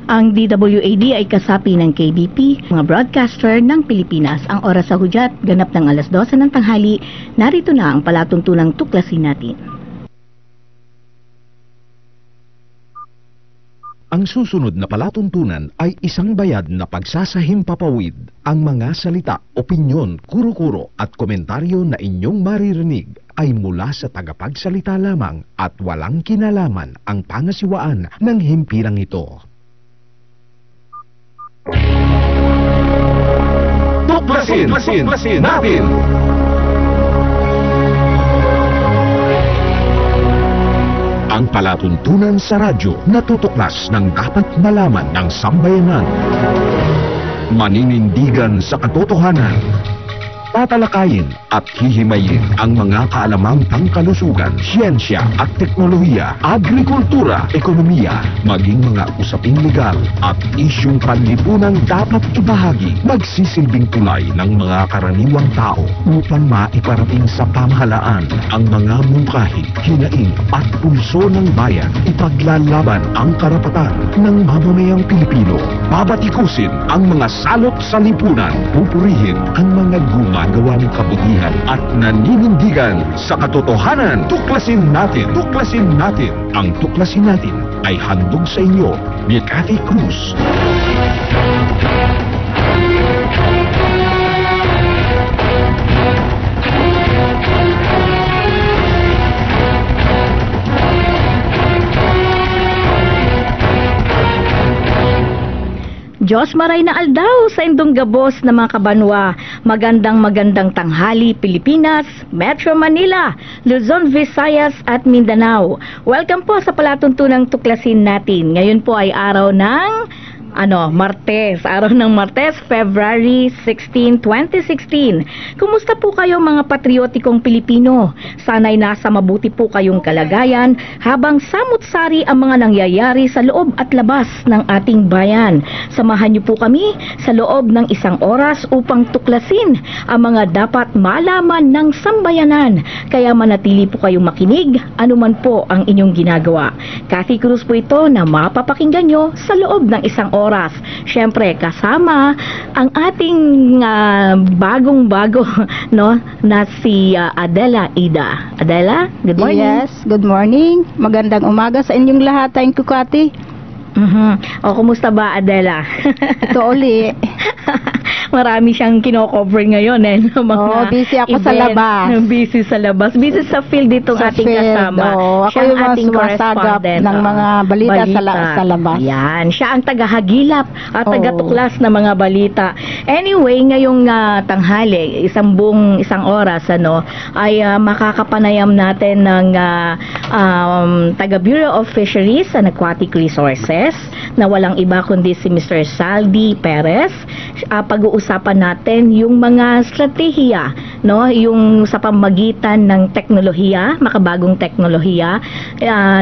Ang DWAD ay kasapi ng KBP, mga broadcaster ng Pilipinas. Ang oras sa hudyat, ganap ng 12:00 ng tanghali. Narito na ang palatuntunang tuklasin natin. Ang susunod na palatuntunan ay isang bayad na pagsasahimpapawid. Ang mga salita, opinyon, kuro-kuro at komentaryo na inyong maririnig ay mula sa tagapagsalita lamang at walang kinalaman ang pangasiwaan ng himpirang ito. Tuklasin natin! Ang palatuntunan sa radyo na tutuklas ng dapat malaman ng sambayanan. Maninindigan sa katotohanan. Tatalakayin at hihimayin ang mga kaalamang pangkalusugan, siyensya at teknolohiya, agrikultura, ekonomiya, maging mga usaping legal at isyung panlipunang dapat ibahagi, magsisilbing tulay ng mga karaniwang tao upang maiparating sa pamahalaan ang mga mungkahi, hinaing at pulso ng bayan. Ipaglalaban ang karapatan ng mamamayang Pilipino. Babatikusin ang mga salot sa lipunan. Pupurihin ang mga gumagawang kabutihan at naninindigan sa katotohanan. Tuklasin natin! Tuklasin natin! Ang tuklasin natin ay handog sa inyo ni Cathy Cruz. Diyos maray na aldaw sa indong gabos na mga kabanwa. Magandang tanghali Pilipinas, Metro Manila, Luzon, Visayas at Mindanao. Welcome po sa palatuntunang tuklasin natin. Ngayon po ay araw ng Martes, February 16, 2016. Kumusta po kayo mga patriotikong Pilipino? Sana'y nasa mabuti po kayong kalagayan habang samut-sari ang mga nangyayari sa loob at labas ng ating bayan. Samahan niyo po kami sa loob ng 1 oras upang tuklasin ang mga dapat malaman ng sambayanan. Kaya manatili po kayong makinig, anuman po ang inyong ginagawa. Cathy Cruz po ito na mapapakinggan nyo sa loob ng 1 oras. Siyempre, kasama ang ating bagong-bago na si Adela Ida. Adela, good morning. Yes, good morning. Magandang umaga sa inyong lahat. Thank you, Cathy. O, kumusta ba, Adela? Ito uli. Marami siyang kino-cover ngayon busy ako sa labas. Busy sa labas. Busy sa field itong ating kasama. Ako siya yung ating sumasagap ng mga balita. Sa labas. Yan. Siya ang tagahagilap at tagatuklas ng mga balita. Anyway, ngayong tanghali, 1 oras, ay makakapanayam natin ng taga Bureau of Fisheries and Aquatic Resources na walang iba kundi si Mr. Saldi Perez. Pag-uusapan natin yung mga strategiya, yung sa pamagitan ng teknolohiya, makabagong teknolohiya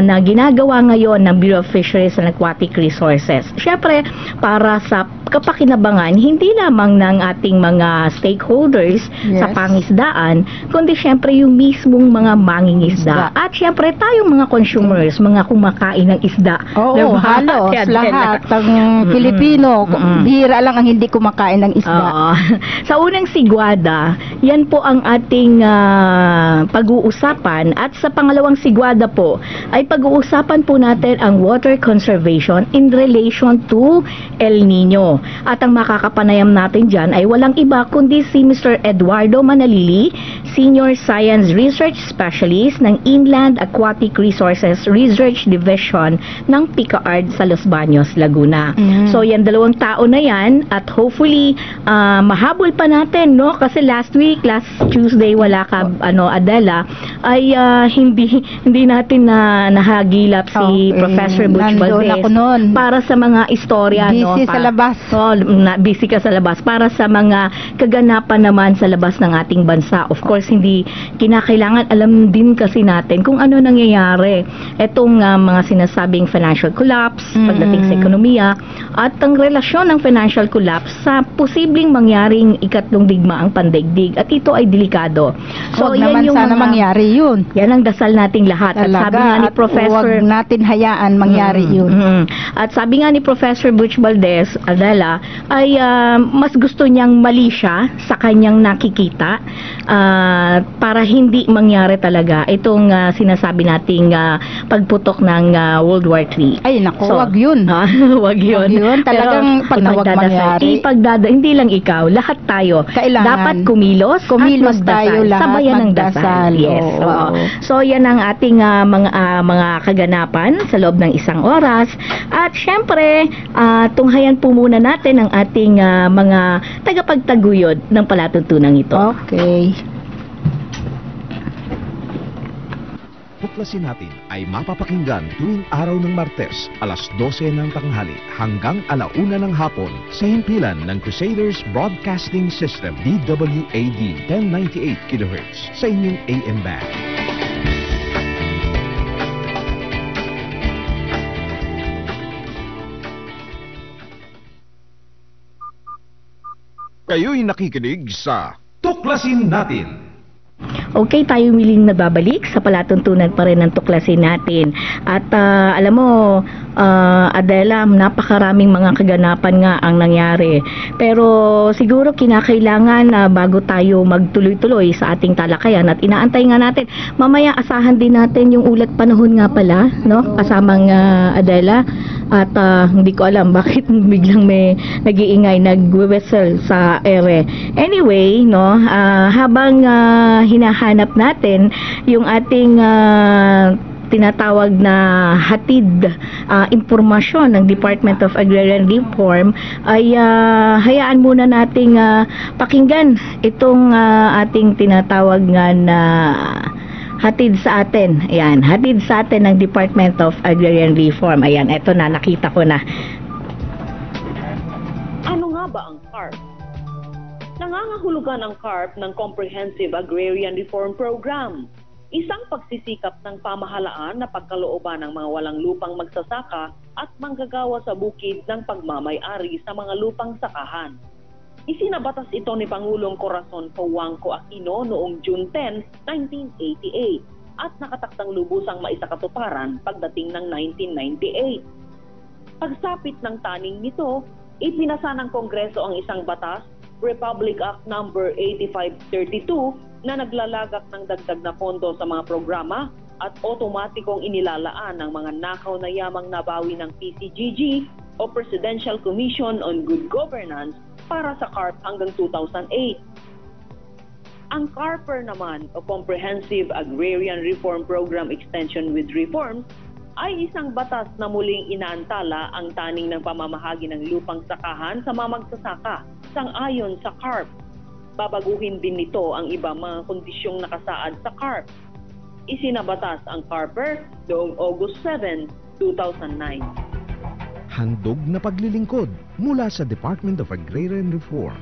na ginagawa ngayon ng Bureau of Fisheries and Aquatic Resources. Siyempre, para sa kapakinabangan hindi lamang ng ating mga stakeholders sa pangisdaan, kundi siyempre yung mismong mga mangingisda. At siyempre tayong mga consumers, mga kumakain ng isda. Oo, halos lahat ng Pilipino, bihira lang ang hindi kumakain ng isda. Sa unang sigwada, yan po ang ating pag-uusapan. At sa pangalawang sigwada po, ay pag-uusapan po natin ang water conservation in relation to El Nino. At ang makakapanayam natin dyan ay walang iba kundi si Mr. Eduardo Manalili, Senior Science Research Specialist ng Inland Aquatic Resources Research Division ng PICAARD sa Los Baños, Laguna. So yan, 2 tao na yan at hopefully mahabol pa natin, kasi last Tuesday wala ka, Adela, ay hindi natin nahagilap si Professor Butch Valdez para sa mga istorya. Busy sa labas. Busy ka sa labas para sa mga kaganapan naman sa labas ng ating bansa. Of course, viewers, hindi kinakailangan, alam din kasi natin kung ano nangyayari. Itong mga sinasabing financial collapse, pagdating sa ekonomiya, at ang relasyon ng financial collapse sa posibleng mangyaring ikatlong digmaang pandaigdig. At ito ay delikado. So, yan naman sana mangyari yun. Yan ang dasal nating lahat. At sabi nga ni Professor, huwag natin hayaan mangyari yun. At sabi nga ni Professor Butch Valdez, Adela, ay mas gusto niyang mali siya sa kanyang nakikita para hindi mangyari talaga itong sinasabi nating pagputok ng World War III. Ay, naku, wag yun. Wag yun. Talagang pag nawag mangyari. Hindi lang ikaw, lahat tayo. Kailangan. Dapat kumilos at magdasal. Tayo lahat, sabayan ng dasal. Yes. So, yan ang ating mga kaganapan sa loob ng isang oras. At syempre, tunghayan po muna natin ang ating mga tagapagtaguyod ng palatuntunang ito. Okay. Tuklasin natin ay mapapakinggan tuwing araw ng Martes, alas 12 ng tanghali hanggang alauna ng hapon sa himpilan ng Crusaders Broadcasting System DWAD 1098 kHz sa inyong AM band. Kayo'y nakikinig sa Tuklasin Natin. Okay, tayo miling nababalik sa palatuntunan pa rin ng tuklasin natin. At alam mo, Adela, napakaraming mga kaganapan nga ang nangyari. Pero siguro kinakailangan bago tayo magtuloy-tuloy sa ating talakayan at inaantay nga natin, mamaya asahan din natin yung ulat panahon nga pala, no? Kasamang Adela. At hindi ko alam bakit biglang may nag-iingay, nag-whistle sa ere. Anyway, no, habang hinahanap natin yung ating tinatawag na hatid impormasyon ng Department of Agrarian Reform, ay hayaan muna nating pakinggan itong ating tinatawag nga na hatid sa atin. Ayan, hatid sa atin ng Department of Agrarian Reform. Ayan, eto na, nakita ko na. Ano nga ba ang CARP? Nangangahulugan ang CARP ng Comprehensive Agrarian Reform Program. Isang pagsisikap ng pamahalaan na pagkalooban ng mga walang lupang magsasaka at manggagawa sa bukid ng pagmamay-ari sa mga lupang sakahan. Isinabatas ito ni Pangulong Corazon Poangco Aquino noong June 10, 1988 at nakataktang lubusang maisakatuparan pagdating ng 1998. Pagsapit ng taning nito, ipinasa ng Kongreso ang isang batas, Republic Act No. 8532, na naglalagak ng dagdag na pondo sa mga programa at otomatikong inilalaan ng mga nakaw na yamang nabawi ng PCGG o Presidential Commission on Good Governance para sa CARP hanggang 2008. Ang CARPER naman o Comprehensive Agrarian Reform Program Extension with Reforms ay isang batas na muling inaantala ang taning ng pamamahagi ng lupang sakahan sa mga magsasaka sang-ayon sa CARP. Babaguhin din nito ang iba mga kondisyong nakasaad sa CARP. Isinabatas ang CARPER noong August 7, 2009. Handog na paglilingkod mula sa Department of Agrarian Reform.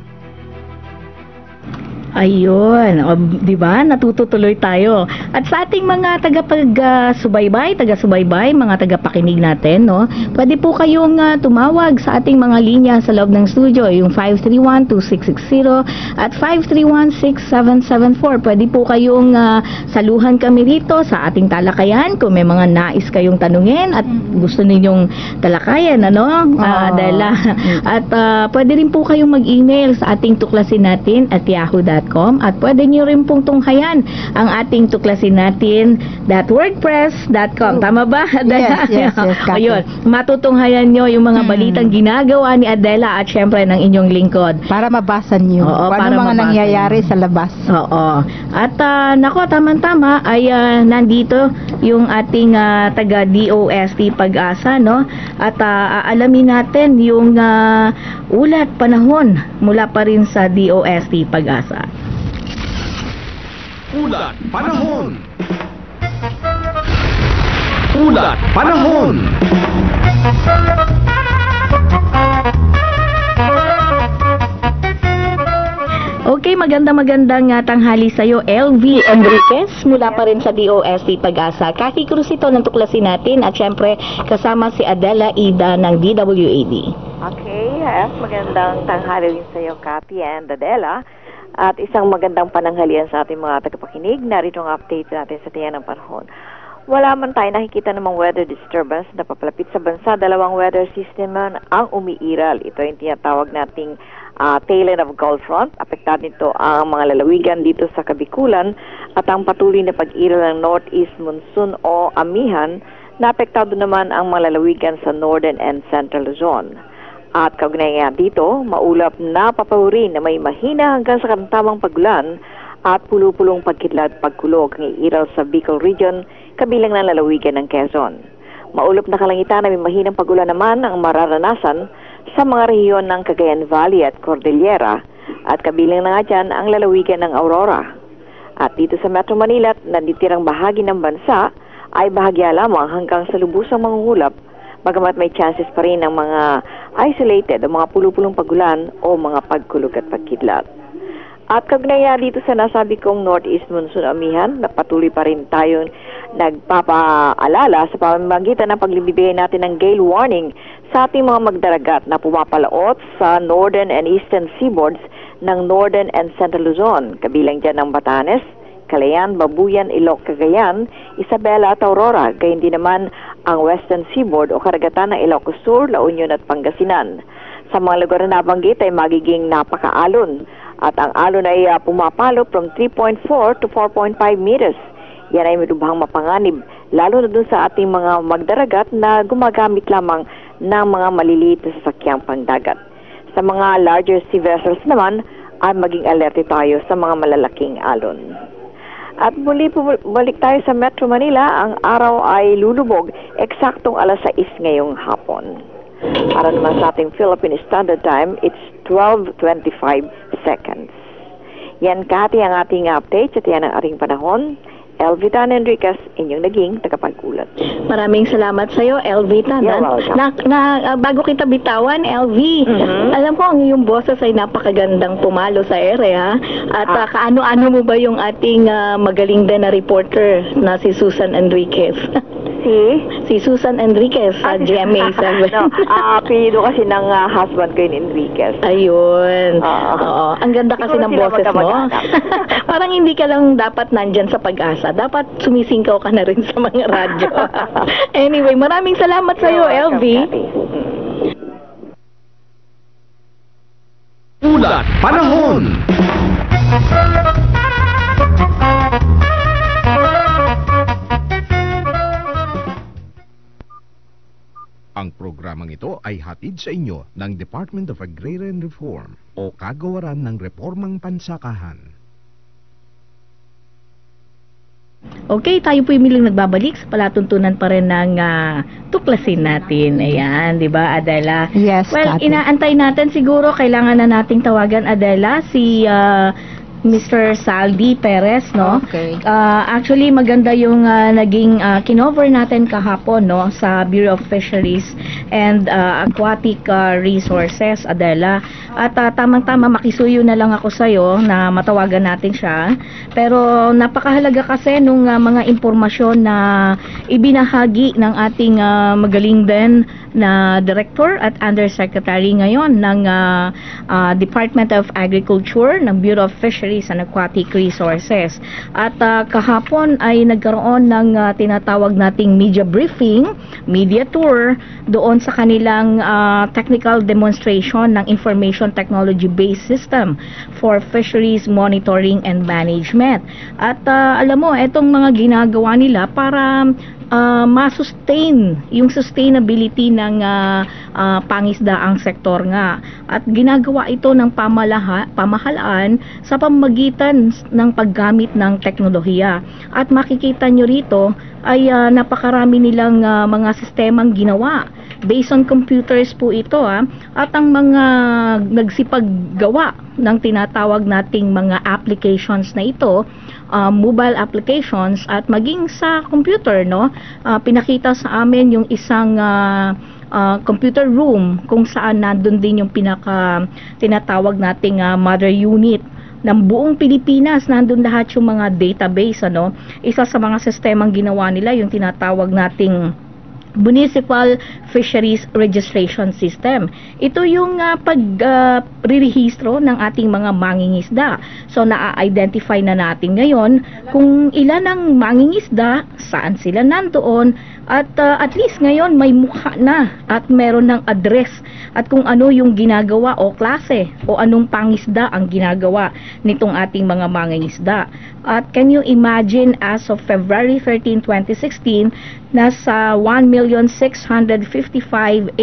Ayun, di ba? Natututuloy tayo. At sa ating mga taga-subaybay, mga tagapakinig natin, no? Pwede po kayong tumawag sa ating mga linya sa loob ng studio, yung 531-2660 at 531-6774. Pwede po kayong saluhan kami rito sa ating talakayan kung may mga nais kayong tanungin at gusto ninyong talakayan, ano? At pwede rin po kayong mag-email sa ating tuklasin natin at yahoo.com at pwede nyo rin pong tunghayan ang ating tuklasin natin .wordpress.com. Tama ba, Adela? Yes. Ayun, matutunghayan nyo yung mga balitang ginagawa ni Adela at syempre ng inyong lingkod. Para mabasa nyo para mga nangyayari sa labas. Oo. At nako, tamang-tama ay nandito yung ating taga DOST Pag-asa, no? At aalamin natin yung ulat panahon mula pa rin sa DOST Pag-asa. Ulat Panahon! Ulat Panahon! Okay Okay, magandang tanghali sa iyo, LV Enriquez, mula pa rin sa DOST Pag-asa. Kaki Cruz ito ng tuklasin natin at syempre kasama si Adela Ida ng DWAD. Okay, magandang tanghali rin sa iyo, Kathy and Adela. At isang magandang pananghalian sa ating mga tagapakinig. Narito ang update natin sa tiyan ng panahon. Wala man tayo nakikita namang weather disturbance na papalapit sa bansa. Dalawang weather system ang umiiral. Ito yung tinatawag nating tail end of Gulf Front. Apektado nito ang mga lalawigan dito sa Kabikulan at ang patuloy na pag-iral ng northeast monsoon o amihan na apektado naman ang mga lalawigan sa northern and central Luzon. At kaugnay nga dito, maulap na papahurin na may mahina hanggang sa katamtamang pagulan at pulo-pulong pagkidlat pagkulog ng iiral sa Bicol Region, kabilang ng lalawigan ng Quezon. Maulap na kalangitan na may mahinang pagulan naman ang mararanasan sa mga rehiyon ng Cagayan Valley at Cordillera at kabilang na nga dyan ang lalawigan ng Aurora. At dito sa Metro Manila at nanditirang bahagi ng bansa ay bahagya lamang hanggang sa lubusang mangungulap, bagamat may chances pa rin ng mga isolated o mga pulo-pulong pagulan o mga pagkulog at pagkidlat. At kaugnay dito sa nasabi kong northeast monsoon amihan, na patuloy pa rin tayong nagpapaalala sa pamamagitan ng paglibigay natin ng gale warning sa ating mga magdaragat na pumapalaot sa northern and eastern seaboards ng northern and central Luzon, kabilang dyan ng Batanes, Calayan, Babuyan, Iloc, Cagayan, Isabela at Aurora, gayon din naman ang western seaboard o karagatan ng Ilocos Sur, La Union at Pangasinan. Sa mga lugar na nabanggit ay magiging napakaalon at ang alon ay pumapalo from 3.4 to 4.5 meters. Yan ay medubhang mapanganib, lalo na dun sa ating mga magdaragat na gumagamit lamang ng mga maliliit na sasakyang pangdagat. Sa mga larger sea vessels naman, ay maging alerte tayo sa mga malalaking alon. At muli balik tayo sa Metro Manila, ang araw ay lulubog eksaktong alas 6 ngayong hapon. Para naman sa ating Philippine Standard Time, it's 12:25 seconds. Yan Kati ang ating update at yan ang ating panahon. Elvita Enriquez, inyong naging tagapagkulat. Maraming salamat sa iyo, Elvita. You're welcome. Bago kita bitawan, LV, alam ko ang iyong boses ay napakagandang pumalo sa ere, ha? At kaano-ano mo ba yung ating magaling din na reporter na si Susan Enriquez? Si Susan Enriquez sa GMA 7. No, apelido kasi ng husband ko yung Enriquez. Ayun. Oo. Ang ganda kasi ng boses mo. Parang hindi ka lang dapat nandyan sa Pag-asa. Dapat sumisingkaw ka na rin sa mga radyo. Anyway, maraming salamat sa iyo, LV. Ulat Panahon. Ang programang ito ay hatid sa inyo ng Department of Agrarian Reform o Kagawaran ng Reformang Pansakahan. Okay, tayo po yung miling nagbabalik sa palatuntunan pa rin ng tuklasin natin. Ayan, di ba, Adela? Yes, well, Kati. inaantay natin siguro, kailangan na nating tawagan, Adela, si Mr. Saldi Perez, no? Okay. Actually, maganda yung naging kinover natin kahapon, no, sa Bureau of Fisheries and Aquatic Resources, Adela. At tamang-tama makisuyo na lang ako sa'yo na matawagan natin siya. Pero napakahalaga kasi nung mga impormasyon na ibinahagi ng ating magaling din na Director at Undersecretary ngayon ng Department of Agriculture, ng Bureau of Fisheries and Aquatic Resources. At kahapon ay nagkaroon ng tinatawag nating media briefing, media tour, doon sa kanilang technical demonstration ng Information Technology-Based System for Fisheries Monitoring and Management. At alam mo, itong mga ginagawa nila para ma-sustain yung sustainability ng pangisdaang sektor nga. At ginagawa ito ng pamahalaan sa pamamagitan ng paggamit ng teknolohiya. At makikita nyo rito ay napakarami nilang mga sistemang ginawa. Based on computers po ito, at ang mga nagsipaggawa ng tinatawag nating mga applications na ito, mobile applications at maging sa computer, no, pinakita sa amin yung isang computer room kung saan nandun din yung tinatawag nating mother unit ng buong Pilipinas. Nandun lahat yung mga database, ano. Isa sa mga sistemang ginawa nila yung tinatawag nating Municipal Fisheries Registration System. Ito yung pag-rehistro ng ating mga mangingisda. So, na-identify na natin ngayon kung ilan ang mangingisda, saan sila nandoon, at least ngayon may mukha na at meron ng address at kung ano yung ginagawa o klase o anong pangisda ang ginagawa nitong ating mga mangingisda. At can you imagine, as of February 13, 2016, nasa 1,655,890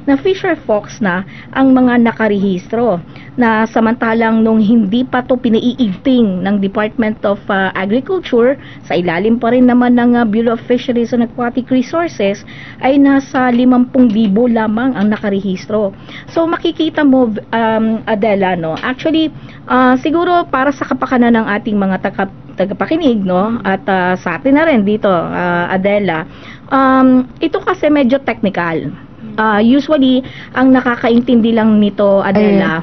na fisher folks na ang mga nakarehistro, na samantalang nung hindi pa to pinaiigting ng Department of Agriculture, sa ilalim pa rin naman ng Bureau of Fisheries and Aquatic Resources, ay nasa 50,000 lamang ang nakarehistro. So makikita mo, Adela, no, actually siguro para sa kapakanan ng ating mga tagapakinig, no, at sa atin na rin dito, Adela, ito kasi medyo technical. Usually ang nakakaintindi lang nito, Adela,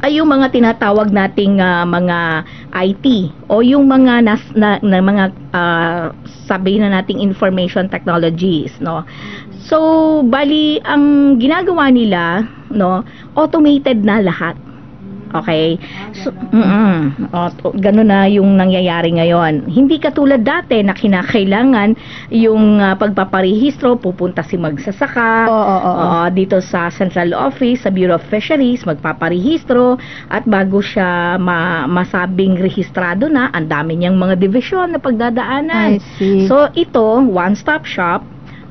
ay yung mga tinatawag nating mga IT o yung mga mga sabihin na nating information technologies, no. So bali ang ginagawa nila, no, automated na lahat. Okay? So, ganun na yung nangyayari ngayon. Hindi katulad dati na kinakailangan yung pagpaparehistro, pupunta si magsasaka dito sa Central Office, sa Bureau of Fisheries, magpaparehistro, at bago siya masabing rehistrado na, ang dami niyang mga division na pagdadaanan. So, ito, one-stop shop.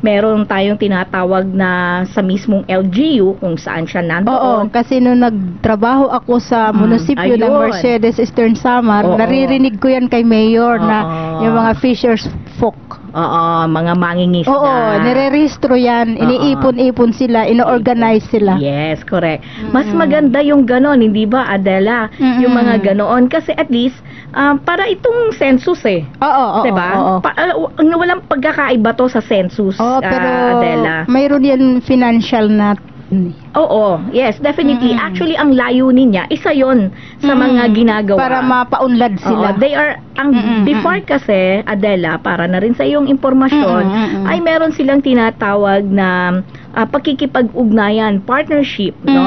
Meron tayong tinatawag na sa mismong LGU kung saan siya nandoon. Oo, kasi nung nagtrabaho ako sa munisipyo ng Mercedes Eastern Samar, naririnig ko yan kay Mayor na yung mga fishers folk. Mga mangingisda. Oo, nire-registro yan, iniipon-ipon sila, ino-organize sila. Yes, correct. Mas maganda yung ganon, hindi ba, Adela? Yung mga ganoon, kasi at least, para itong census diba? Walang pagkakaiba to sa census, pero Adela. Mayroon yan financial na. Oo, yes, definitely. Actually, ang layunin niya, isa yon sa mga ginagawa. Para mapaunlad sila. They are, before kasi, Adela, para na rin sa iyong impormasyon, ay meron silang tinatawag na pagkikipag-ugnayan, partnership, no?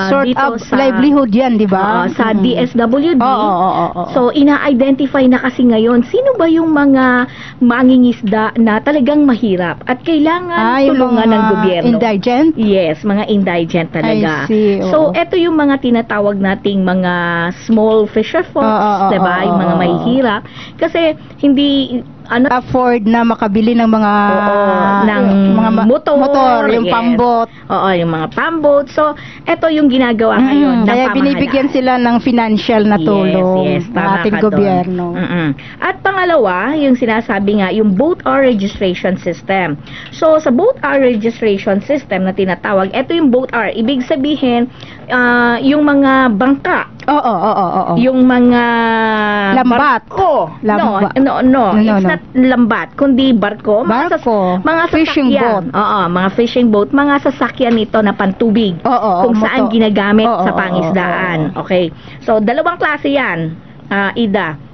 Sort dito of livelihood yan, di ba? Sa DSWD. So, ina-identify na kasi ngayon, sino ba yung mga mangingisda na talagang mahirap at kailangan tulungan ng gobyerno. Indigent? Yes, mga indigent talaga. I see, so, eto yung mga tinatawag nating mga small fisher folks, diba? Yung mga mahihirap. Kasi, hindi afford na makabili ng mga mga motor, yung pambot. Yung mga pambot. So, eto yung ginagawa ngayon. Kaya binibigyan sila ng financial na tulong ng ating gobyerno. At pangalawa, yung sinasabi nga, yung boat hour registration system. So, sa boat hour registration system na tinatawag, eto yung boat hour. Ibig sabihin, yung mga bangka. Yung mga lambat. No. It's not lambat, kundi barko. Mga fishing boat. Mga fishing boat, mga sasakyan nito na pantubig. Kung saan ginagamit sa pangisdaan. Okay. So, dalawang klase yan, Ida.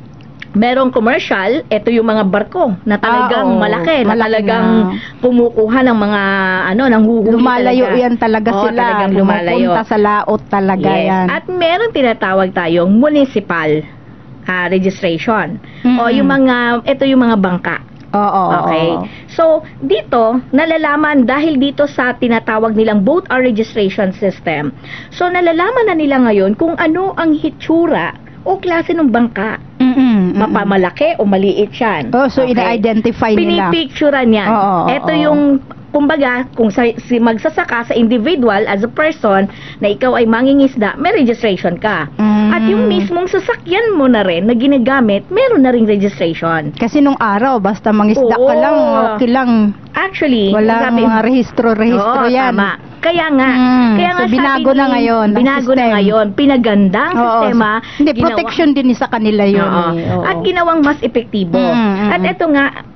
Merong commercial, ito yung mga barko na talagang malaki, na talagang kumukuha ng mga nanghuhuli. Lumalayo talaga. Yan talaga sila. Talagang lumalayo. Pumupunta sa laot talaga yan. At meron tinatawag tayong municipal registration. Yung mga, ito yung mga bangka. Okay. So, dito, nalalaman dahil dito sa tinatawag nilang boat hour registration system. So, nalalaman na nila ngayon kung ano ang hitsura o klase ng bangka. Mapamalaki o maliit yan. So, ina-identify nila. Pinipicturean yan. Ito yung, kumbaga, kung si magsasaka sa individual as a person na ikaw ay mangingisda, may registration ka. At yung mismong sasakyan mo na rin na ginagamit, meron na ring registration. Kasi nung araw, basta mangisda ka lang, okay lang. Actually, wala mga rehistro yan. Tama. Kaya nga, so binago na ngayon. Binago na ngayon. Pinaganda ang sistema. Hindi, protection din sa kanila yun. At ginawang mas epektibo. At ito nga,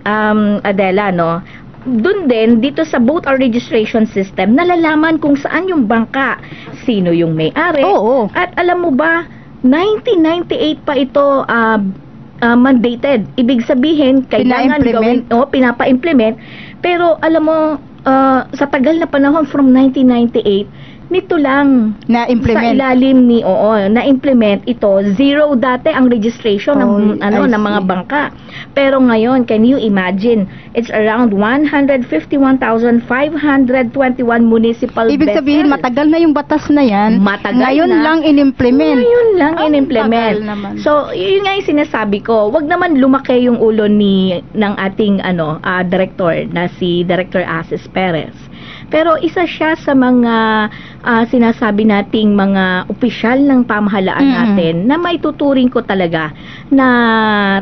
Adela, no, dun din, dito sa boat or registration system, nalalaman kung saan yung bangka, sino yung may-ari. Oo. At alam mo ba, 1998 pa ito mandated. Ibig sabihin, kailangan gawin, pinapa-implement. Pero alam mo, sa tagal na panahon from 1998, nito lang Na-implement. sa ilalim ni na-implement ito. Zero dati ang registration ng ng mga bangka. Pero ngayon, can you imagine? It's around 151,521 municipal Ibig sabihin, vessels. matagal na yung batas na yan. Matagal Ngayon na. lang in-implement. Ngayon lang Ang in-implement. tagal naman. So, yun nga yung sinasabi ko. Wag naman lumaki yung ulo ng ating director na si Director Asis Perez. Pero isa siya sa mga sinasabi nating mga opisyal ng pamahalaan natin na maituturing ko talaga na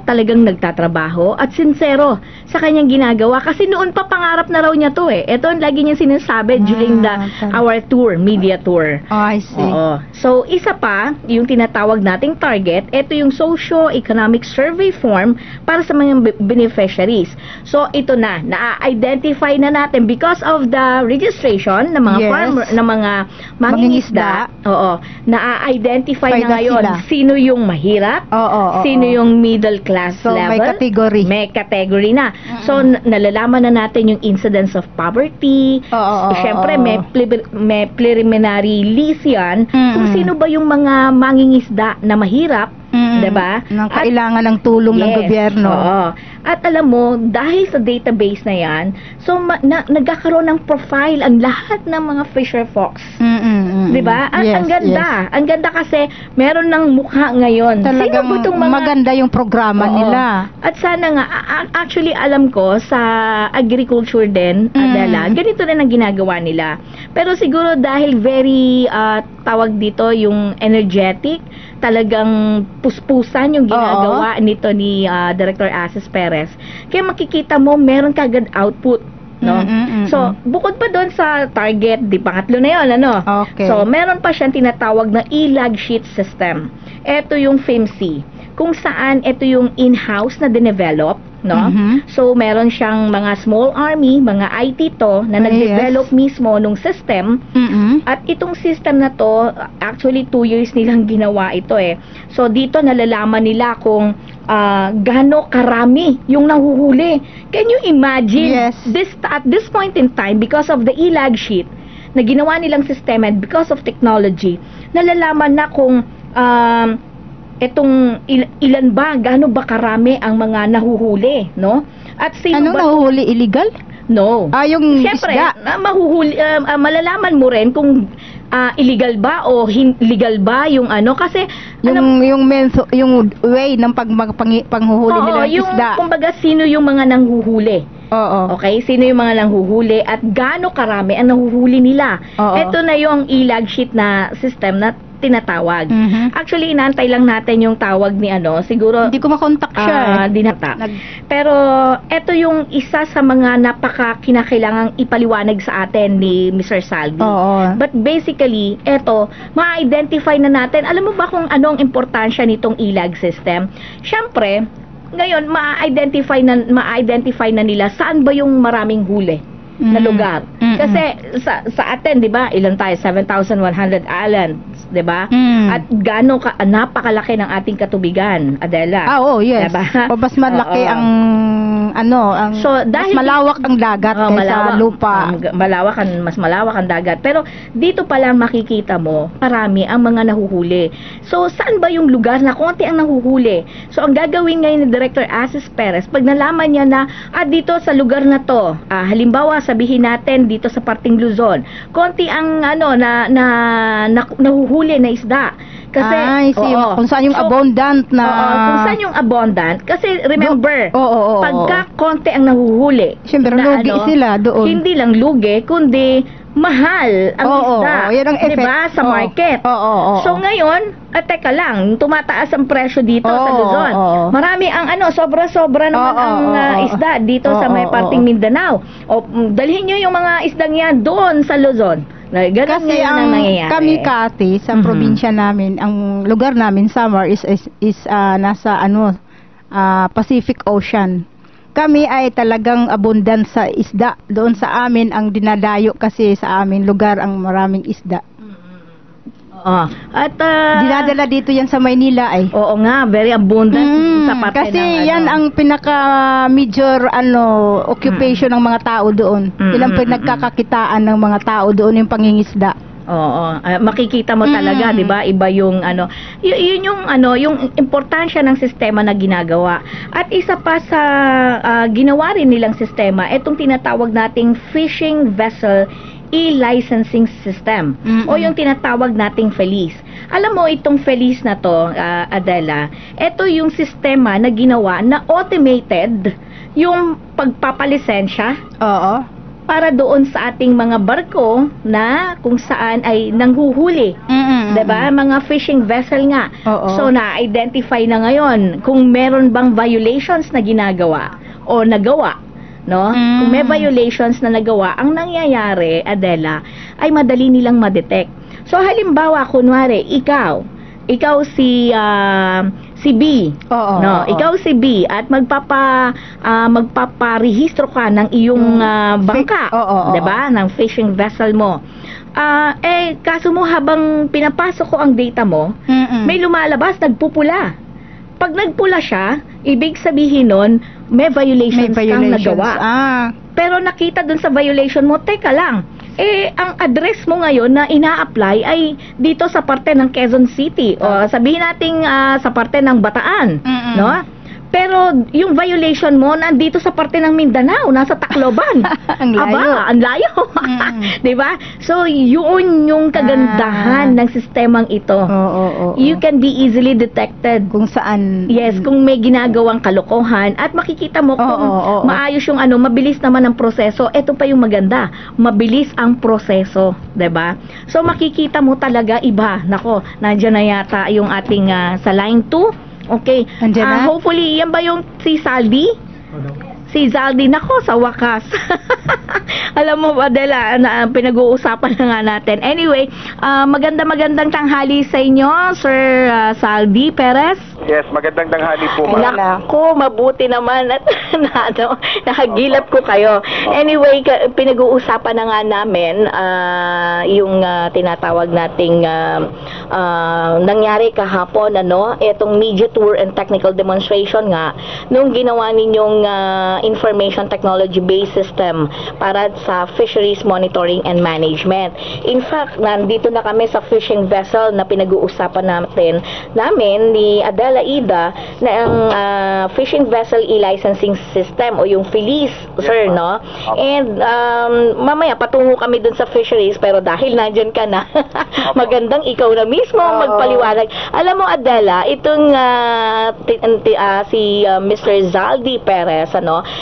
talagang nagtatrabaho at sincero sa kanyang ginagawa. Kasi noon pa pangarap na raw niya to eh. Ito ang lagi niya sinasabi during our tour, media tour. Oh, I see. Oo. So, isa pa, yung tinatawag nating target, ito yung socio-economic survey form para sa mga beneficiaries. So, ito na-identify na natin because of the registration ng mga farmer, ng mga mangingisda. Oo. Na-identify na ngayon sila. sino yung mahirap, sino yung middle class So, level. may category. May category na. So, nalalaman na natin yung incidence of poverty. Siyempre, may preliminary list yan kung sino ba yung mga mangingisda na mahirap, diba? Nang kailangan ng tulong ng gobyerno. Oo. At alam mo, dahil sa database na yan, so nagkakaroon ng profile ang lahat ng mga fisher folks. Diba? At ang ganda. Ang ganda kasi meron ng mukha ngayon. Talagang Sino ba itong mga... maganda yung programa nila. At sana nga, actually alam ko sa agriculture din, Adela, ganito rin ang ginagawa nila. Pero siguro dahil very, tawag dito, yung energetic, talagang puspusan yung ginagawa nito ni Director Asis Perez. Kaya makikita mo, meron kagad output. No? So, bukod pa doon sa target, pangatlo na yun, Okay. So, meron pa siyang tinatawag na e-log sheet system. Ito yung FIMC, kung saan ito yung in-house na dinevelop, no? So, meron siyang mga small army, mga IT to, na nag-develop mismo nung system. At itong system na to, actually 2 years nilang ginawa ito eh. So, dito nalalaman nila kung gaano karami yung nahuhuli. Can you imagine? At this point in time, because of the e-log sheet na ginawa nilang system and because of technology, nalalaman na kung itong ilan ba, gaano ba karami ang mga nahuhuli, no? At sino Anong ba nahuhuli? Illegal? No. Yung Siyempre, isda? mahuhuli, malalaman mo rin kung illegal ba o legal ba yung kasi yung way ng panghuhuli nila ng yung, isda. kumbaga, sino yung mga nanghuhuli. Okay, sino yung mga nanghuhuli at gaano karami ang nahuhuli nila. Ito na yung e-log sheet na system na tinatawag. Actually, inaantay lang natin yung tawag ni siguro Hindi ko makontak siya. Dinata. Pero ito yung isa sa mga kinakailangang ipaliwanag sa atin ni Mr. Saldi. But basically, ito, ma-identify na natin. Alam mo ba kung anong importansya nitong e-log system? Siyempre, ngayon ma-identify na nila saan ba yung maraming huli na lugar. Kasi sa atin, 'di ba? Ilan tayo? 7,100 islands, 'di ba? At gaano napakalaki ng ating katubigan, Adela. Yes. Diba? Mas malaki ang so, dahil mas malawak ang dagat kaysa lupa. Mas malawak ang dagat. Pero dito pa lang makikita mo, marami ang mga nahuhuli. So, saan ba yung lugar na konti ang nahuhuli? So, ang gagawin ngayon ni Director Asis Perez, pag nalaman niya na, dito sa lugar na to, halimbawa, sabihin natin dito sa parting Luzon, konti ang nahuhuli na isda. Kasi kung saan yung abundant na kung saan yung abundant, kasi remember, pagka konti ang nahuhuli, siyempre lugi sila doon. Hindi lang lugi, kundi mahal ang isda. Yan ang effect. Diba? Sa market. So ngayon, teka lang, tumataas ang presyo dito sa Luzon. Marami ang sobra-sobra naman ang isda dito sa may parting Mindanao. Dalhin nyo yung mga isdang yan doon sa Luzon. Kasi kami Kati sa probinsya namin, ang lugar namin Samar is nasa Pacific Ocean. kami ay talagang abundant sa isda. Doon sa amin, ang dinadayo kasi sa amin lugar ang maraming isda. At Dinadala dito yan sa Maynila ay. oo nga, very abundant sa parte Kasi ng yan ang pinaka major occupation ng mga tao doon. Ilang pinagkakakitaan ng mga tao doon yung pangingisda. Oo, makikita mo talaga, 'di ba? Iba yung yun yung yung importansya ng sistema na ginagawa. At isa pa sa ginawa rin nilang sistema, itong tinatawag nating fishing vessel e-licensing system o yung tinatawag nating FELIS. Alam mo itong FELIS na to, Adela, ito yung sistema na ginawa na automated yung pagpapalisensya Oo. para doon sa ating mga barko na kung saan ay nanghuhuli. 'Di ba? Mga fishing vessel nga. Oo. So na-identify na ngayon kung meron bang violations na ginagawa o nagawa, no? Kung may violations na nagawa, ang nangyayari, Adela, ay madali nilang ma-detect. So halimbawa, kunwari, ikaw si B. Oo. No, ikaw si B at magpaparehistro ka ng iyong bangka, Oo. 'di ba? Ng fishing vessel mo. Kaso mo habang pinapasok ko ang data mo, may lumalabas, nagpupula. Pag nagpula siya, ibig sabihin nun, may violations kang nagawa. Pero nakita dun sa violation mo, teka lang, ang address mo ngayon na ina-apply ay dito sa parte ng Quezon City o sabihin nating sa parte ng Bataan, no? Pero yung violation mo nandito sa parte ng Mindanao, nasa Tacloban. Ang layo. Aba, ang layo. 'Di ba? So yun yung kagandahan ng sistemang ito. Oo. You can be easily detected. Kung saan. Yes, kung may ginagawang kalokohan at makikita mo kung Oo. maayos yung mabilis naman ang proseso. Ito pa yung maganda, mabilis ang proseso, 'di ba? So makikita mo talaga iba. Nako, nandiyan na yata yung ating sa line 2. Okay. Andiyan na? Hopefully, yan ba yung si Saldi? Si Zaldi, nako, sa wakas. Alam mo, Adela, pinag-uusapan na nga natin. Anyway, magandang tanghali sa inyo, Sir Saldi Perez. Yes, magandang tanghali po, ma'am. Nako, mabuti naman at nakagilap ko kayo. Anyway, pinag-uusapan na nga namin yung tinatawag nating nangyari kahapon, itong media tour and technical demonstration nga nung ginawa ninyong information technology based system para sa fisheries monitoring and management. In fact, nandito na kami sa fishing vessel na pinag-uusapan namin ni Adela Ida na ang fishing vessel e-licensing system o yung FELIS, sir, no? And mamaya patungo kami dun sa fisheries, pero dahil nandyan ka na, magandang ikaw na mismo magpaliwanag. Alam mo, Adela, itong si Mr. Zaldi Perez,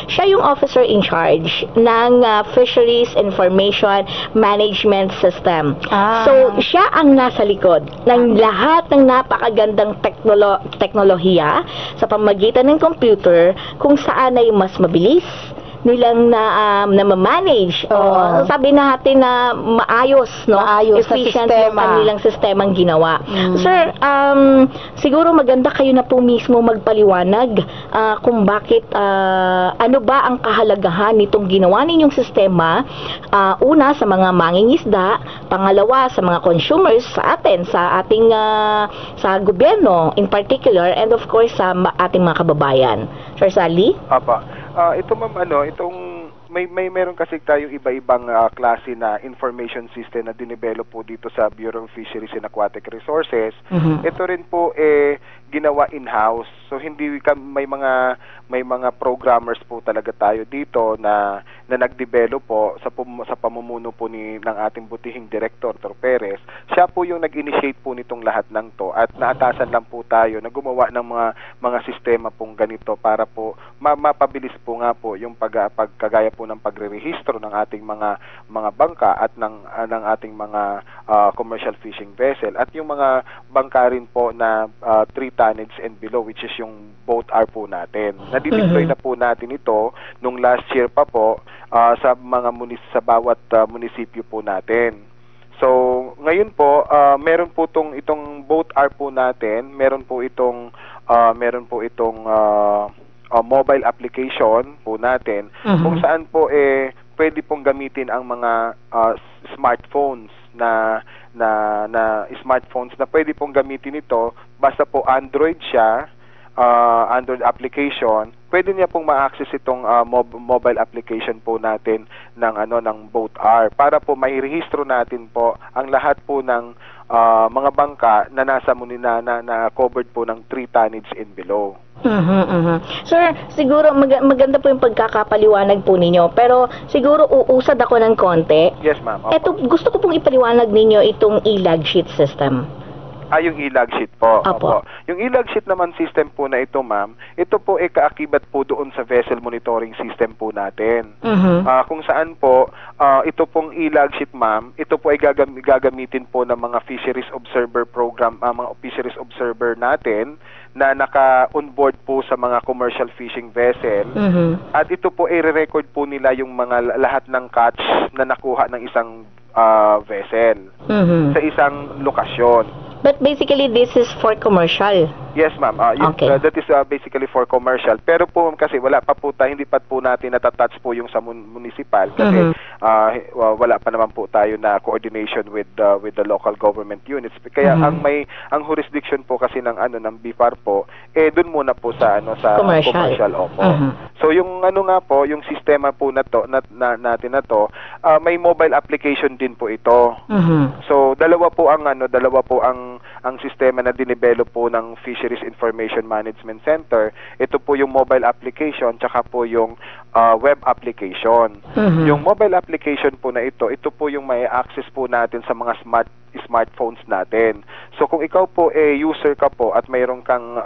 siya yung officer in charge ng Fisheries Information Management System. So, siya ang nasa likod ng lahat ng napakagandang teknolohiya sa pamagitan ng computer kung saan ay mas mabilis nilang na ma-manage o sabi natin na maayos, efficient yung kanilang sistemang ginawa. Sir, siguro maganda kayo na po mismo magpaliwanag kung bakit ano ba ang kahalagahan nitong ginawa ninyong sistema, una sa mga mangingisda, pangalawa sa mga consumers sa atin, sa ating sa gobyerno in particular, and of course sa ating mga kababayan. Sir Sally? Apa. Ito ma'am, itong meron kasi tayong iba-ibang klase na information system na dinevelop po dito sa Bureau of Fisheries and Aquatic Resources. Ito rin po ginawa in-house. So hindi may mga programmers po talaga tayo dito na nag-develop po sa pamumuno po ng ating butihing director, Dr. Perez. Siya po yung nag-initiate po nitong lahat ng to at naatasan lang po tayo na gumawa ng mga sistema pong ganito para po mapabilis po nga po yung pagkagaya po ng pagre-rehistro ng ating mga bangka at ng ating mga commercial fishing vessel at yung mga bangka rin po na 3 tonnage and below, which is yung boat R po natin. Nadideploy na po natin ito nung last year pa po sa bawat munisipyo po natin. So, ngayon po, meron po itong boat R po natin, meron po itong mobile application po natin kung saan po pwede pong gamitin ang mga smartphones na smartphones na pwede pong gamitin ito basta po Android siya, Android application, pwede niya pong ma-access itong mobile application po natin ng Boat R para po mairehistro natin po ang lahat po ng mga bangka na nasa na covered po ng 3 tonnage and below. Sir, siguro maganda po yung pagkakapaliwanag po ninyo, pero siguro uusad ako ng konti. Yes, ma'am. Eto, gusto ko pong ipaliwanag ninyo itong e-log sheet system. Yung e-log sheet po. Opo. Yung e-log sheet naman system po na ito, ma'am, ito po kaakibat po doon sa vessel monitoring system po natin. Kung saan po, ito pong e-log sheet, ma'am, ito po ay gagamitin po ng mga fisheries observer program, mga fisheries observer natin na naka-onboard po sa mga commercial fishing vessel. At ito po ay re-record po nila yung mga lahat ng catch na nakuha ng isang vessel sa isang lokasyon. But basically, this is for commercial. Yes, ma'am. Okay. That is basically for commercial. Pero po kasi wala pa po hindi pa po natin natatouch po yung sa municipal kasi wala pa naman po tayo na coordination with the local government units. Kaya ang jurisdiction po kasi ng BIFAR po doon muna po sa commercial. Opo. So yung nga po, yung sistema po natin na to, may mobile application din po ito. So dalawa po ang sistema na dinevelop po ng Fisheries Information Management Center. Ito po yung mobile application tsaka po yung web application. Yung mobile application po na ito po yung may access po natin sa mga smartphones natin. So kung ikaw po user ka po at mayroon kang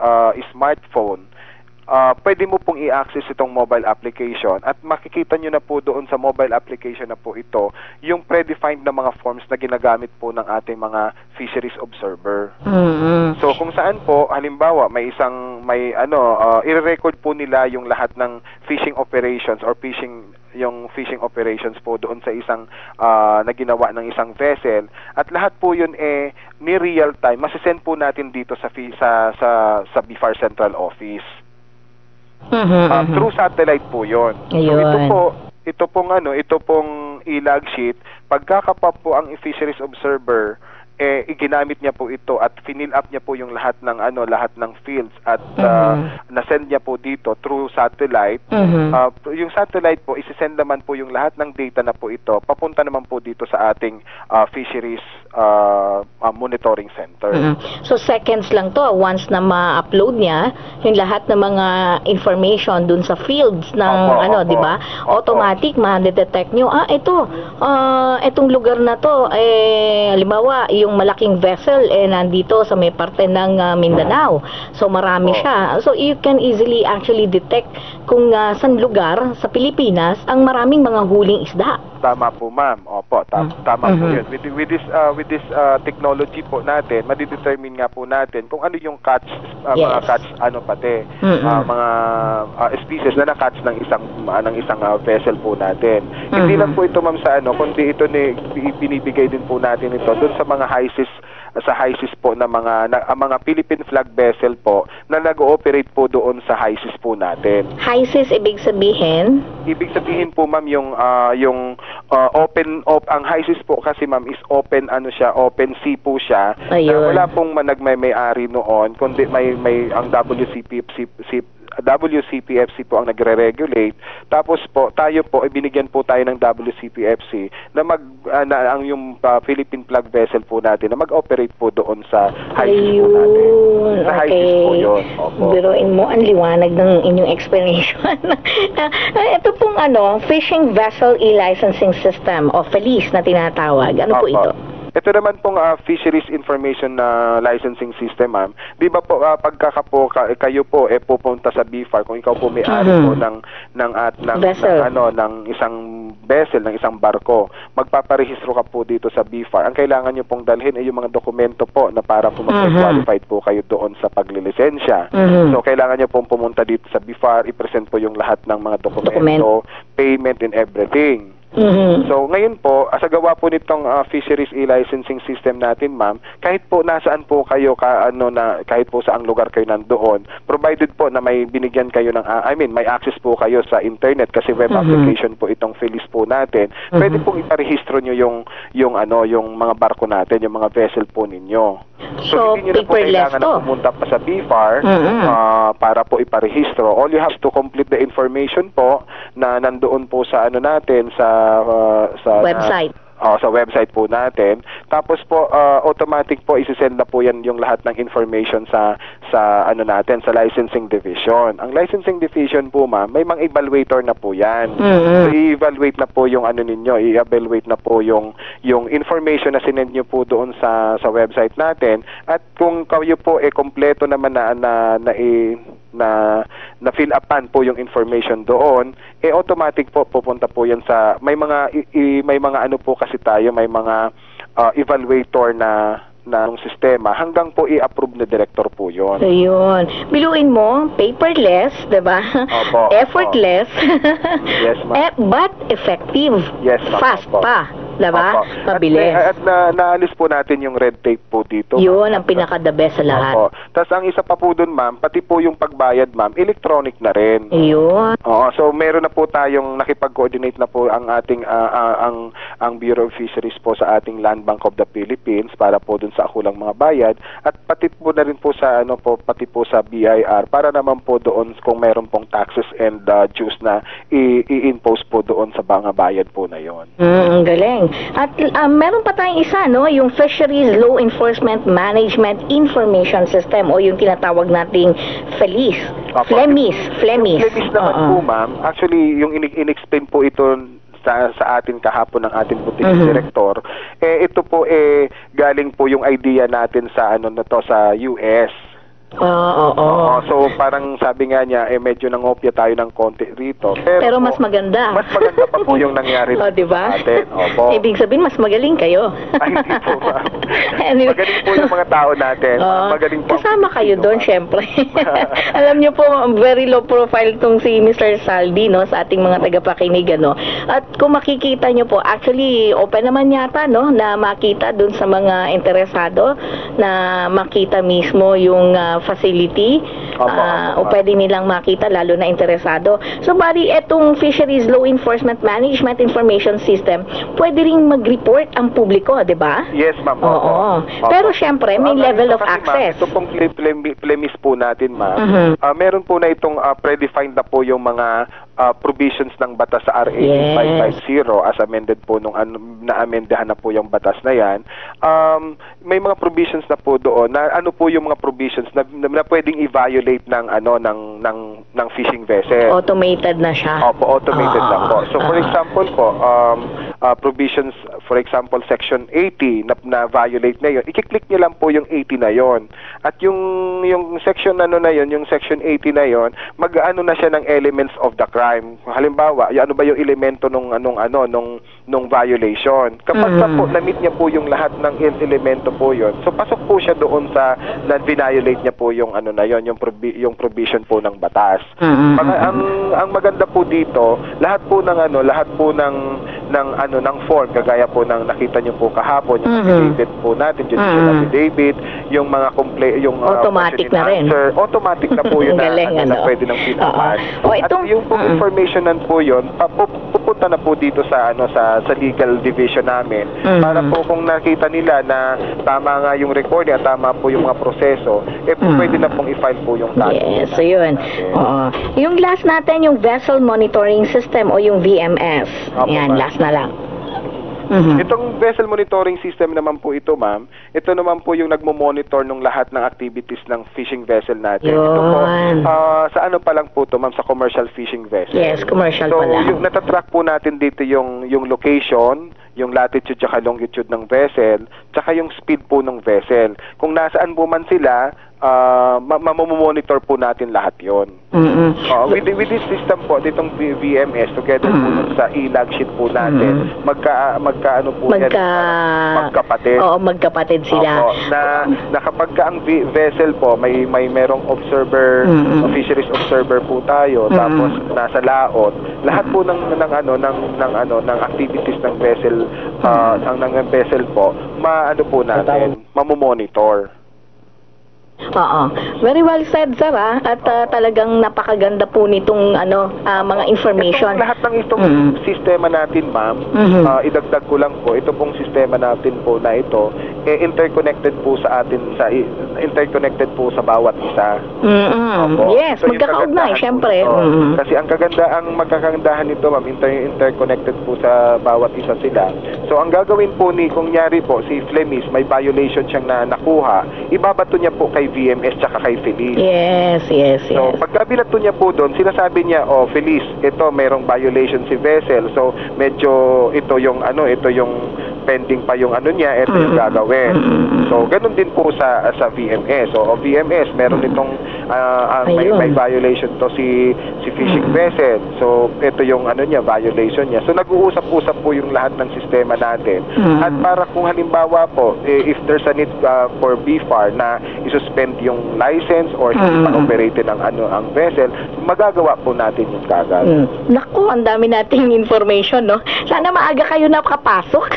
smartphone, pwede mo pong i-access itong mobile application at makikita nyo na po doon sa mobile application na po ito yung predefined na mga forms na ginagamit po ng ating mga fisheries observer. So kung saan po halimbawa i-record po nila yung lahat ng fishing operations or fishing operations po doon sa isang na ginawa ng isang vessel at lahat po yun ni real time masisend po natin dito sa BIFAR Central Office. Through satellite po 'yon. So ito pong e-log sheet, pagkakapa po ang fisheries observer iginamit niya po ito at finil up niya po yung lahat ng fields at na-send niya po dito through satellite. Yung satellite po isi-send naman po yung lahat ng data na po ito papunta naman po dito sa ating fisheries monitoring center. So seconds lang to once na ma-upload niya yung lahat ng mga information dun sa fields ng di ba? Automatic ma-detect niyo itong lugar na to halimbawa yung malaking vessel nandito sa may parte ng Mindanao. So marami siya. So you can easily actually detect kung saan lugar sa Pilipinas ang maraming mga huling isda. Tama po, ma'am. Opo, tama po 'yun. With this technology po natin, madidetermine nga po natin kung ano yung catch mga catch mga species na na-catch ng isang vessel po natin. Hindi lang po ito, ma'am, sa kundi ito binibigay din po natin ito doon sa mga high seas po na mga Philippine flag vessel po na nag-ooperate po doon sa high seas po natin. High seas ibig sabihin? Ibig sabihin po, ma'am, yung ang high seas po kasi, ma'am, is open open sea po siya. Wala pong nagmay-ari noon kundi may ang WCPFC po ang nagre-regulate. Tapos po tayo po binigyan po tayo ng WCPFC na ang yung Philippine flag vessel po natin na mag-operate po doon sa high seas po natin. Sa high seas po 'yon. Opo. Biruin mo ang liwanag ng inyong explanation. Ito pong Fishing Vessel E-Licensing System o FELIS na tinatawag. Ano po ito? Ito naman pong Fisheries Information Licensing System, ma'am. Di ba po kayo po pupunta sa BIFAR kung ikaw po may-ari po ng isang vessel, ng isang barko. Magpaparehistro ka po dito sa BIFAR. Ang kailangan niyo pong dalhin ay yung mga dokumento po na para po mag-qualified po kayo doon sa paglilisensya. So kailangan niyo pong pumunta dito sa BIFAR, i-present po yung lahat ng mga dokumento, payment and everything. So ngayon po, sa gawa po nitong fisheries e-licensing system natin, ma'am, kahit po nasaan po kayo kahit po saang lugar kayo nandoon, provided po na may binigyan kayo ng may access po kayo sa internet kasi web application po itong Felis po natin. Pwede pong iparehistro nyo yung mga barko natin, yung mga vessel po ninyo. So hindi nyo na po kailangan na pumunta pa sa BFAR para po iparehistro. All you have to complete the information po na nandoon po sa natin sa website. Sa website po natin. Tapos po automatic po isisend na po yan yung lahat ng information sa natin sa licensing division. Ang licensing division po, ma'am, may mga evaluator na po yan. So i-evaluate na po yung i-evaluate na po yung information na sinend nyo po doon sa website natin. At kung kayo po kompleto naman na fill upan po yung information doon, automatic po pupunta po yan sa may mga po kasi tayo, may mga evaluator na ng sistema hanggang po i-approve na director po yon. So yun. Biluin mo, paperless, diba? Opo. Effortless. Yes, ma'am. But effective. Yes, ma'am. Fast Opo. pa. Diba? Mabilis. At naalis po natin yung red tape po dito. Yun, ang pinaka-the best sa lahat. Opo. Tapos ang isa pa po dun, ma'am, pati po yung pagbayad, ma'am, electronic na rin. Yun. Oo, so meron na po tayong nakipag-coordinate na po ang ating ang Bureau of Fisheries po sa ating Land Bank of the Philippines para po dun sa akulang mga bayad at pati po na rin po sa pati po sa BIR para naman po doon kung meron pong taxes and dues na i-impose po doon sa mga bayad po na yon. Ang galing. At meron pa tayong isa, yung Fisheries Law Enforcement Management Information System o yung tinatawag nating FELIS. Flemis. Flemis naman po, ma'am. Actually, yung in-explain po ito sa atin kahapon ng ating puting director, ito po galing po yung idea natin sa sa US. So parang sabi nga niya medyo nangopya tayo ng konti rito. Pero mas maganda. Mas maganda pa po yung nangyari diba? natin. Opo. Ibig sabihin mas magaling kayo. Ay, hindi po, ma'am. Magaling po yung mga tao natin. Magaling po. Kasama kayo doon, syempre. Alam niyo po, very low profile tong si Mr. Saldi, sa ating mga tagapakinig, At kung makikita niyo po, actually, open naman yata, na makita doon sa mga interesado, na makita mismo yung facility o pwede nilang makita lalo na interesado. So bali etong Fisheries Law Enforcement Management Information System, pwede ring mag-report ang publiko, 'di ba? Yes, ma'am. Oo. Pero syempre may level of access. Ito pong premise po natin, ma'am. Meron po na itong predefined na po yung mga provisions ng batas sa RA 550 as amended po nung na-amendahan na po yung batas na yan. May mga provisions na po doon na po yung mga provisions na pwedeng i-violate ng fishing vessel. Automated na siya. Opo, automated lang po. So for example po, provisions, for example, section 80 na violate na 'yon. I-click niyo lang po yung 80 na 'yon. At yung section na 'yon, yung section 80 na 'yon, mag-ano na siya ng elements of the crime. Halimbawa, ano ba yung elemento nung violation. Kapag po na-meet niya po yung lahat ng elemento po 'yon. So pasok po siya doon sa na-violate niya po yung yung provision po ng batas. Ang maganda po dito, lahat po ng form kagaya po ng nakita niyo po kahapon, yung affidavit po natin, judicial affidavit, yung mga automatic na rin. Automatic na po yun na pwede nang pinapan. At yung po information nan po yun, pupunta na po dito sa legal division namin para po kung nakita nila na tama nga yung recording at tama po yung mga proseso, pwede na pong i-file po yung tax. Yes, so yun. Yung last natin, yung Vessel Monitoring System o yung VMS. Yan, last na lang. Itong vessel monitoring system naman po ito, ma'am. Ito naman po yung nagmo-monitor ng lahat ng activities ng fishing vessel natin. Yun. Ito po, sa pa lang po ito, ma'am, sa commercial fishing vessel. Yes, commercial so, pa lang. So, natatrack po natin dito yung location, yung latitude tsaka longitude ng vessel, tsaka yung speed po ng vessel. Kung nasaan po man sila, mamomonitor po natin lahat yon. With this system po, ditong VMS, together po sa e-log sheet po natin, magkaano po yan, magkapatid. Oo, magkapatid sila. Opo, na kapag ang vessel po, merong observer, fisheries observer po tayo, tapos nasa laot, lahat po ng activities ng vessel, ng vessel po, po natin, mamomonitor. Oo. Very well said, sir, at talagang napakaganda po nitong mga information. Lahat ng itong sistema natin, ma'am, idagdag ko lang po, ito pong sistema natin po na ito, interconnected po sa atin, interconnected po sa bawat isa. Yes, so, magkakaugnay, syempre. Kasi ang magkagandahan nito, ma'am, interconnected po sa bawat isa sila. So, ang gagawin po kung nyari po, si Flemis, may violation siyang nakuha, ibabato niya po kay VMS tsaka kay Feliz. Yes. So, pagka binato niya po doon, sinasabi niya, Feliz, ito, mayroong violation si vessel. So, medyo, ito yung pending pa yung niya, ito yung gagawin. So, ganun din po sa VMS. So, VMS, meron itong may violation to si fishing vessel. So, ito yung niya, violation niya. So, nag-uusap-usap po yung lahat ng sistema natin. At para kung halimbawa po, if there's a need for BFAR na isuspend yung license or hindi pa-operated ang vessel, magagawa po natin yung kagad. Naku, ang dami nating information, no? Sana maaga kayo nakapasok.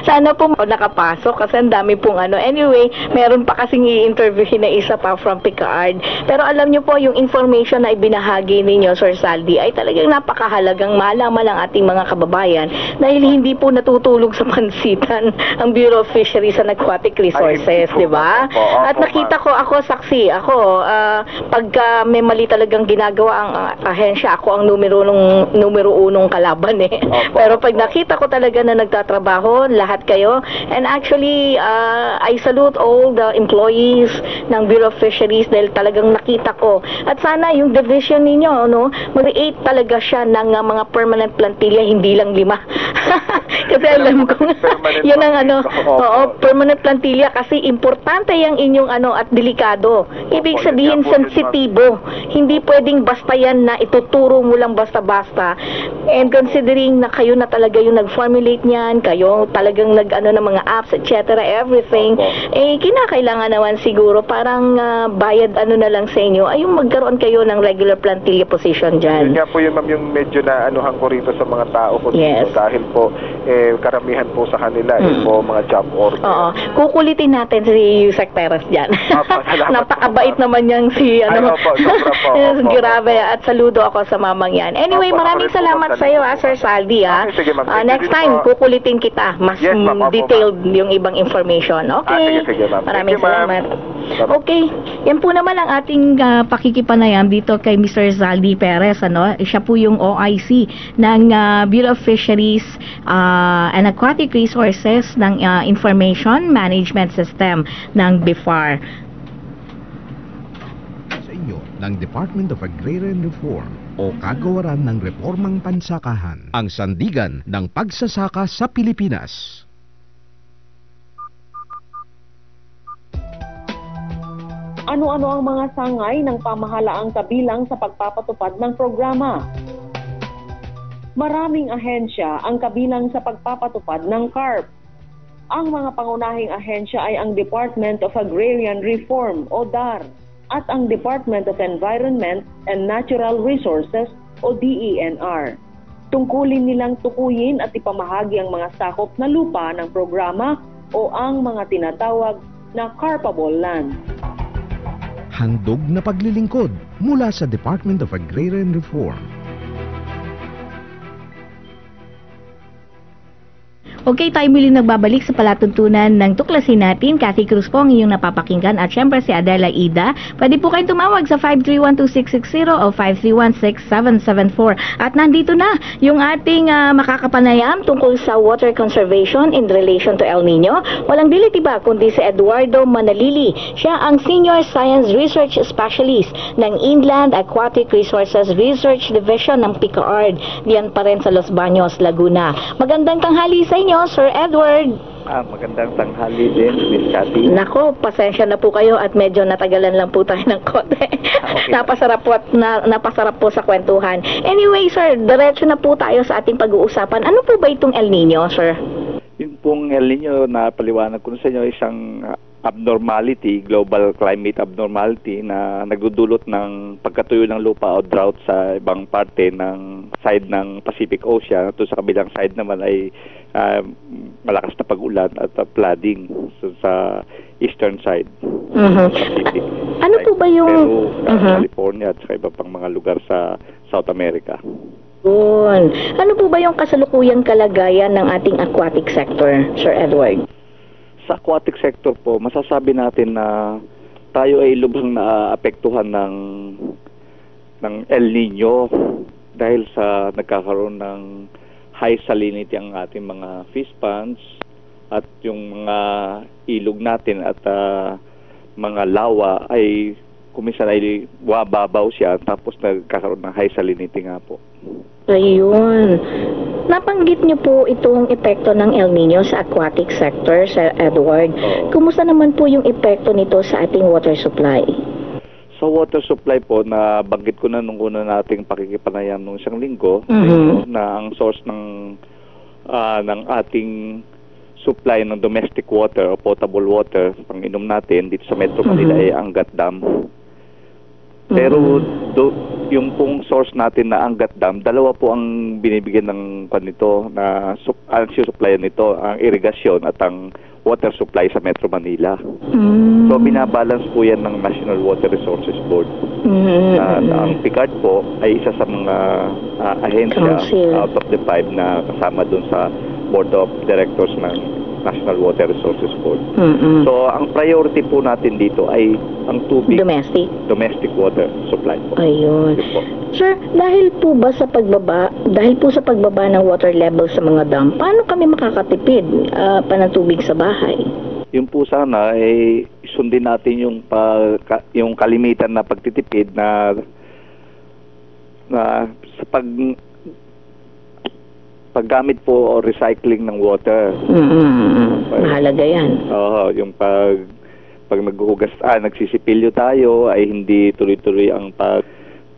Sana po nakapasok kasi ang dami pong Anyway, meron pa kasing i-interviewin na isa pa from Picard. Pero alam nyo po, yung information na ibinahagi ninyo, Sir Saldi, ay talagang napakahalagang malaman ng ating mga kababayan dahil hindi po natutulog sa pansitan ang Bureau of Fisheries and Aquatic Resources, di ba? At nakita ko, saksi ako, pagka may mali talagang ginagawa ang ahensya, ako ang numero unong kalaban Pero pag nakita ko talaga na nagtatrabaho, lahat kayo, and actually, I salute all the employees ng Bureau of Fisheries dahil talagang nakita ko. At sana yung division ninyo, mag-create talaga siya ng mga permanent plantilla, hindi lang 5. Kasi alam ko, yan ang permanent plantilla kasi importante yung inyong at delikado. Ibig sabihin, sensitibo. Hindi pwedeng basta yan na ituturo mo lang basta-basta. And considering na kayo na talaga yung nag-formulate niyan, kayo talagang ng mga apps, etc., everything, kinakailangan naman siguro parang bayad na lang sa inyo, ay yung magkaroon kayo ng regular plantilla position dyan. Yun nga po yung medyo na anuhan ko rito sa mga tao ko dito, dahil po karamihan po sa kanila po mga job order. Oo. Kukulitin natin si Yusek Perez dyan. Napakabait naman yang si grabe, at saludo ako sa mamang yan. Anyway, maraming salamat sa iyo, Sir Saldi. Sige, ma'am. Next time, kukulitin kita. Mas detailed yung ibang information. Okay. Sige, ma'am. Maraming salamat. Okay. Yan po naman ang ating pakikipanayam dito kay Mr. Saldi Perez. Siya po yung OIC ng Bureau of Fisheries and Aquatic Resources ng Information Management System ng BFAR. Sa inyo ng Department of Agrarian Reform o Kagawaran ng Reformang Pansakahan, ang sandigan ng pagsasaka sa Pilipinas. Ano-ano ang mga sangay ng pamahalaang kabilang sa pagpapatupad ng programa? Maraming ahensya ang kabilang sa pagpapatupad ng CARP. Ang mga pangunahing ahensya ay ang Department of Agrarian Reform o DAR at ang Department of Environment and Natural Resources o DENR. Tungkulin nilang tukuyin at ipamahagi ang mga sakop na lupa ng programa o ang mga tinatawag na carpable land. Handog na paglilingkod mula sa Department of Agrarian Reform. Okay, tayo muli nagbabalik sa palatuntunan ng tuklasin natin. Cathy Cruz po ang iyong napapakinggan at syempre si Adela Ida. Pwede po kayong tumawag sa 5312660 o 5316774. At nandito na yung ating makakapanayam tungkol sa water conservation in relation to El Nino. Walang dilit iba kundi si Eduardo Manalili. Siya ang Senior Science Research Specialist ng Inland Aquatic Resources Research Division ng PICAARD. Diyan pa rin sa Los Baños, Laguna. Magandang tanghali sa inyo, Sir Edward. Magandang tanghali din, Miss Cathy. Nako, pasensya na po kayo at medyo natagalan lang po tayo ng konti. Okay. Napasarap po at napasarap po sa kwentuhan. Anyway, sir, diretso na po tayo sa ating pag-uusapan. Ano po ba itong El Nino, sir? Yung pong El Nino na paliwanag ko sa inyo, isang abnormality, global climate abnormality na nagdudulot ng pagkatuyo ng lupa o drought sa ibang parte ng side ng Pacific Ocean. Ito sa kabilang side naman ay malakas na pag-ulan at flooding sa eastern side. Pacific. Ano po ba yung Peru, California at sa iba pang mga lugar sa South America. Yun. Ano po ba yung kasalukuyang kalagayan ng ating aquatic sector, Sir Edward? Sa aquatic sector po, masasabi natin na tayo ay lubhang naapektuhan ng El Nino dahil sa nagkakaroon ng high salinity ang ating mga fish ponds at yung mga ilog natin at mga lawa ay kuminsan ay wababaw siya tapos nagkakaroon ng high salinity nga po. Ayun. Napanggit niyo po itong epekto ng El Nino sa aquatic sector, Sir Edward. Kumusta naman po yung epekto nito sa ating water supply? Sa water supply po, nabanggit ko na nung una nating pakikipanayam nung isang linggo na ang source ng ating supply ng domestic water o potable water pang inom natin dito sa Metro Manila ay Angat Dam. Pero yung pong source natin na Angat Dam, dalawa po ang binibigyan ng kanito na ang supply nito, ang irigasyon at ang water supply sa Metro Manila. So binabalance po yan ng National Water Resources Board. Ang PICARD po ay isa sa mga ahensya out of the 5 na kasama dun sa Board of Directors ng National Water Resources Board. So, ang priority po natin dito ay ang tubig. Domestic water supply po. Ayun. Sir, dahil po sa pagbaba ng water level sa mga dam, paano kami makakatipid ng tubig sa bahay? Yung po sana ay sundin natin yung kalimitan na pagtitipid na sa paggamit po o recycling ng water. Mahalaga yan. Oo, yung pag naghuhugas, nagsisipilyo tayo ay hindi tuloy-tuloy ang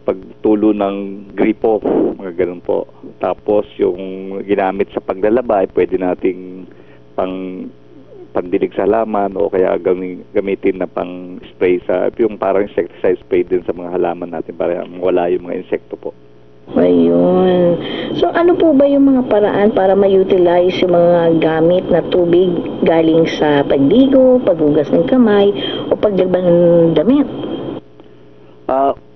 pagtulo ng gripo, mga ganun po. Tapos yung ginamit sa paglalaba ay pwede nating pandilig sa halaman o kaya gamitin na pang spray yung parang insecticide spray din sa mga halaman natin para mawala yung mga insekto po. Ayun. So, ano po ba yung mga paraan para ma-utilize yung mga gamit na tubig galing sa pagligo, paghugas ng kamay, o paglabang ng damit?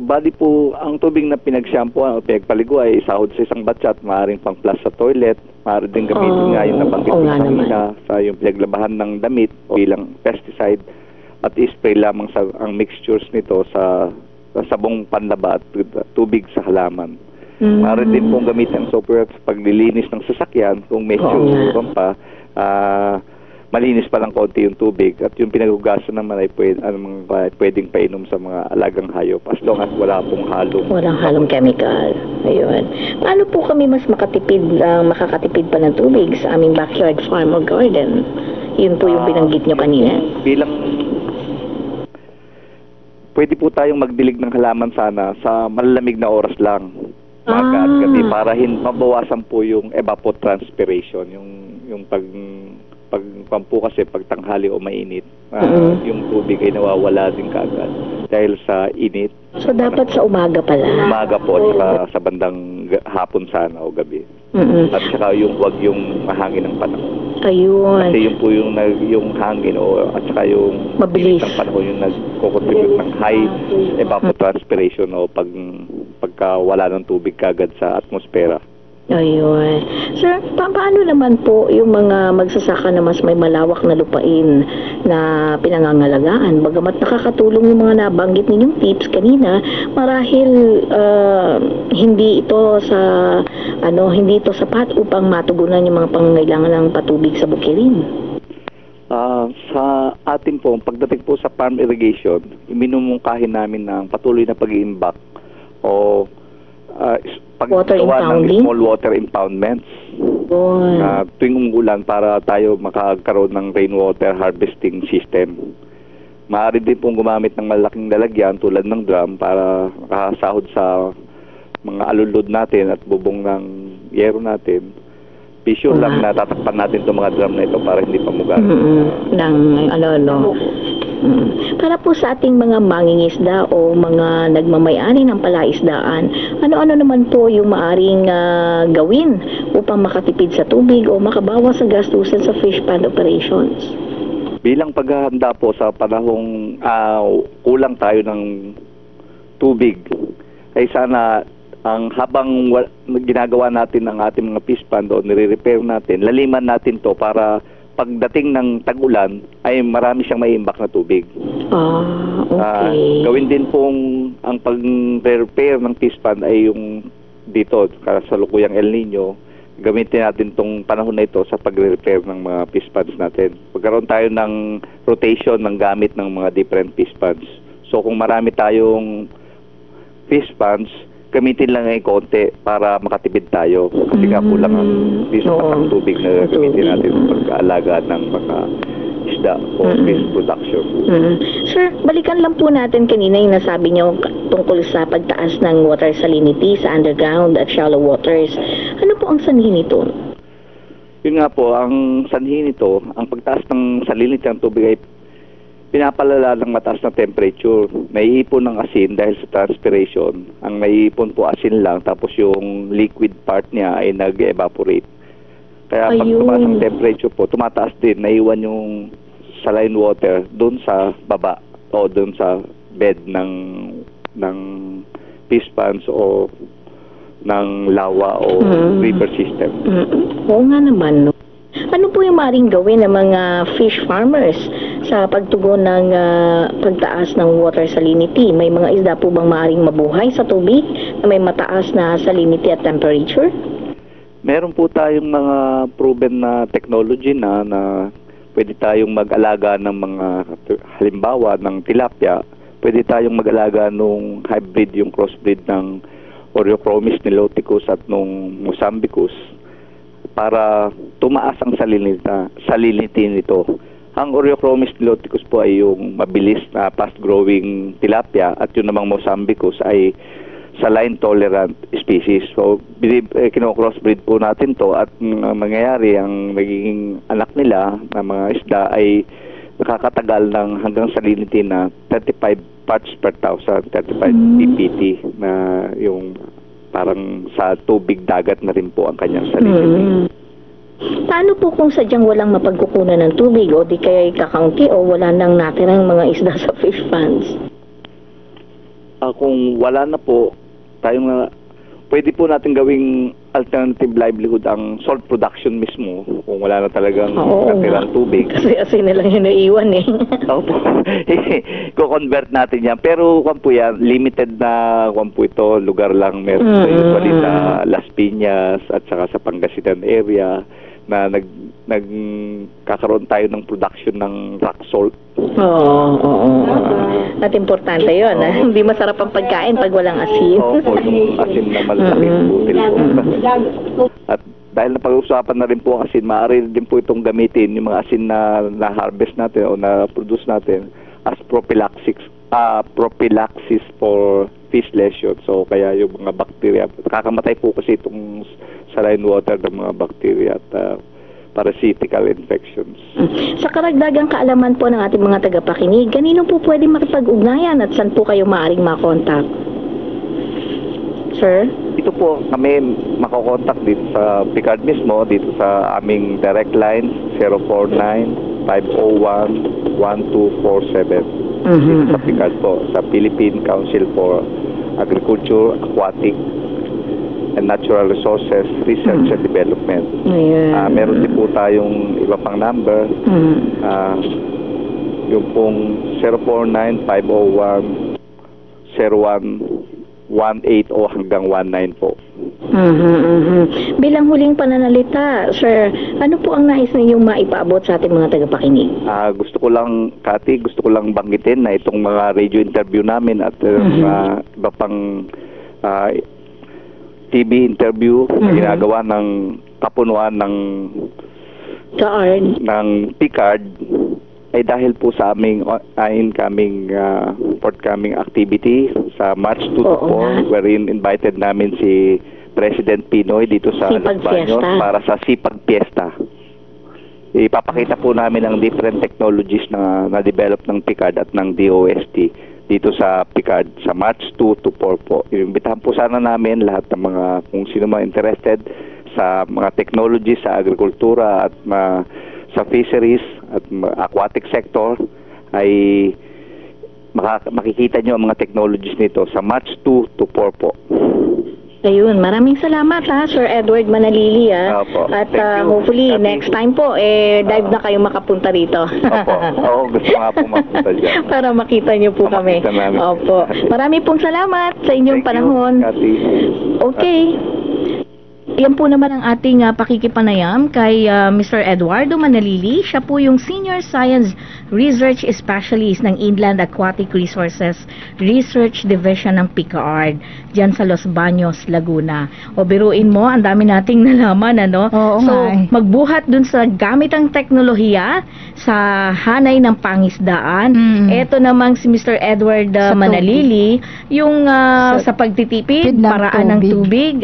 Bali po, ang tubig na pinagshampuan o pinagpaligo ay isahod sa isang batsa at maaaring pang-flush sa toilet. Maaari din gamitin nga yung nabanggit ko kanina sa yung pinaglabahan ng damit o bilang pesticide at i-spray lamang ang mixtures nito sa sabong panlaba at tubig sa halaman. Maaari din pong gamitin ang software sa paglilinis ng sasakyan kung medyo malinis pa lang konti yung tubig at yung pinaghugasan naman ay pwedeng painom sa mga alagang hayop as long as walang halong chemical. Ayun. Paano po kami mas makakatipid pa ng tubig sa aming backyard farm or garden? Yun po yung binanggit nyo kanina. Pwede po tayong magdilig ng halaman sana sa malalamig na oras lang. Maga at gabi para mabawasan po yung evapotranspiration, yung pagpampu kasi pag tanghali o mainit, yung tubig ay nawawala din kaagad dahil sa init. So dapat sa umaga pala? Umaga po at sa bandang hapon sana o gabi. At saka wag yung mahangin ng panahon. Ayun. Kasi yun po yung hangin at saka yung mabilis ng panahon yung nagko-contribute ng high evapotranspiration o pagka wala ng tubig kagad sa atmosfera. Ayun. Sir, paano naman po yung mga magsasaka na mas may malawak na lupain na pinangangalagaan? Bagamat nakakatulong yung mga nabanggit ninyong tips kanina, marahil hindi ito sapat upang matugunan yung mga pangangailangan ng patubig sa bukirin. Sa atin po, pagdating po sa farm irrigation, minumungkahin namin ng patuloy na pag-iimbak o Water paggawa ng impounding? small water impoundments. Yun. Tuwing umulan para tayo makakaroon ng rainwater harvesting system. Maaari din pong gumamit ng malaking lalagyan tulad ng drum para makasahod sa mga alulod natin at bubong ng yero natin. Be sure lang na tatakpan natin itong mga drum na ito para hindi pamugat. Para po sa ating mga mangingisda o mga nagmamayari ng palaisdaan, ano-ano naman po yung maaring gawin upang makatipid sa tubig o makabawas sa gastusin sa fish pond operations? Bilang paghahanda po sa panahong kulang tayo ng tubig, ay sana ang habang ginagawa natin ang ating mga fish pond o nire-repair natin, laliman natin to para pagdating ng tag-ulan ay marami siyang maiimbak na tubig. Okay. Gawin din pong ang pag-repair ng fish pond ay yung dito, kasalukuyang El Nino, gamitin natin tong panahon na ito sa pag-repair ng mga fish ponds natin. Pagkaroon tayo ng rotation ng gamit ng mga different fish ponds. So kung marami tayong fish ponds, gamitin lang ay konti para makatipid tayo. Kasi nga kulang ang patang tubig na gamitin natin sa pag-aalaga ng mga isda o fish production. Sir, balikan lang po natin kanina yung nasabi niyo tungkol sa pagtaas ng water salinity sa underground at shallow waters. Ano po ang sanhi nito? Yun nga po, ang sanhi nito, ang pagtaas ng salinity ng tubig ay pinapalala ng mataas na temperature. Naiipon ng asin dahil sa transpiration. Ang naiipon po asin lang, tapos yung liquid part niya ay nag-evaporate. Kaya pag tumaas ang temperature po, tumataas din, naiwan yung saline water doon sa baba o doon sa bed ng fish ponds o ng lawa o river system. Oo nga naman, no? Ano po yung maaaring gawin ng mga fish farmers sa pagtugon ng pagtaas ng water salinity? May mga isda po bang maaaring mabuhay sa tubig na may mataas na salinity at temperature? Meron po tayong mga proven na technology na pwede tayong mag-alaga ng mga, halimbawa ng tilapia, pwede tayong mag-alaga nung hybrid, yung crossbreed ng Oreochromis niloticus at nung Mozambicus para tumaas ang salinity nito. Ang Oreochromis niloticus po ay yung mabilis na fast-growing tilapia at yung namang Mozambicus ay saline tolerant species. So, kino-crossbreed po natin to at mangyayari ang nagiging anak nila na mga isda ay nakakatagal ng hanggang salinity na 35 parts per thousand, 35 ppt na yung parang sa tubig dagat na rin po ang kanyang salinity. Paano po kung sadyang walang mapagkukunan ng tubig o di kaya kakaunti o wala nang natirang mga isda sa fish ponds? Kung wala na po, pwede po natin gawing alternative livelihood ang salt production mismo kung wala na talagang natirang tubig. Kasi asin na lang yun naiwan eh. Opo. Ko-convert natin yan. Pero kung po yan, limited na kung po ito, lugar lang meron usually sa Las Piñas at saka sa Pangasinan area na nagkakaroon tayo ng production ng rock salt. At importante yun. Hindi masarap ang pagkain pag walang asin. Opo, yung asin na malaking butil po. At dahil napag-usapan na rin po ang asin, maaari din po itong gamitin, yung mga asin na na-harvest natin o na-produce natin as prophylaxis for fish lesion. So, kaya yung mga bacteria, kakamatay po kasi itong saline water ng mga bacteria at parasitical infections. Sa karagdagang kaalaman po ng ating mga tagapakinig, kanino po pwede makipag-ugnayan at saan po kayo maaaring makontak? Sir? Dito po kami makokontak dito sa Picard mismo, dito sa aming direct line 049-501-1247. Dito sa Picard po, sa Philippine Council for Agriculture, Aquatic and Natural Resources Research and Development. Meron din po tayong iba pang number. Yung pong 049-501-0180 hanggang 19 po. Bilang huling pananalita, sir, ano po ang nais ninyong maipaabot sa ating mga tagapakinig? Gusto ko lang banggitin na itong mga radio interview namin at iba pang TV interview na ginagawa ng kapunuan ng PICARD ay dahil po sa aming forthcoming activity sa March 2 to 4, wherein invited namin si President Pinoy dito sa Los Baños para sa Sipag Fiesta. Ipapakita po namin ang different technologies na na-develop ng PICARD at ng DOST dito sa PICARD sa March 2 to 4 po. Imbitahan po sana namin lahat ng mga kung sino man interested sa mga technologies sa agrikultura at sa fisheries at aquatic sector ay makikita nyo ang mga technologies nito sa March 2 to 4 po. Ayun, maraming salamat Sir Edward Manalili Opo, at Happy. hopefully next time po dive na kayo makapunta rito. Opo, gusto nga po mapunta dyan. Para makita niyo po kami. Opo. Marami pong salamat sa inyong panahon. Okay. Yan po naman ang ating pakikipanayam kay Mr. Eduardo Manalili. Siya po yung Senior Science Research Specialist ng Inland Aquatic Resources Research Division ng PICARD dyan sa Los Baños, Laguna. O biruin mo, ang dami nating nalaman, ano? Oo, so, magbuhat dun sa gamit ang teknolohiya sa hanay ng pangisdaan. Ito namang si Mr. Edward Manalili, yung sa pagtitipid, paraan ng tubig,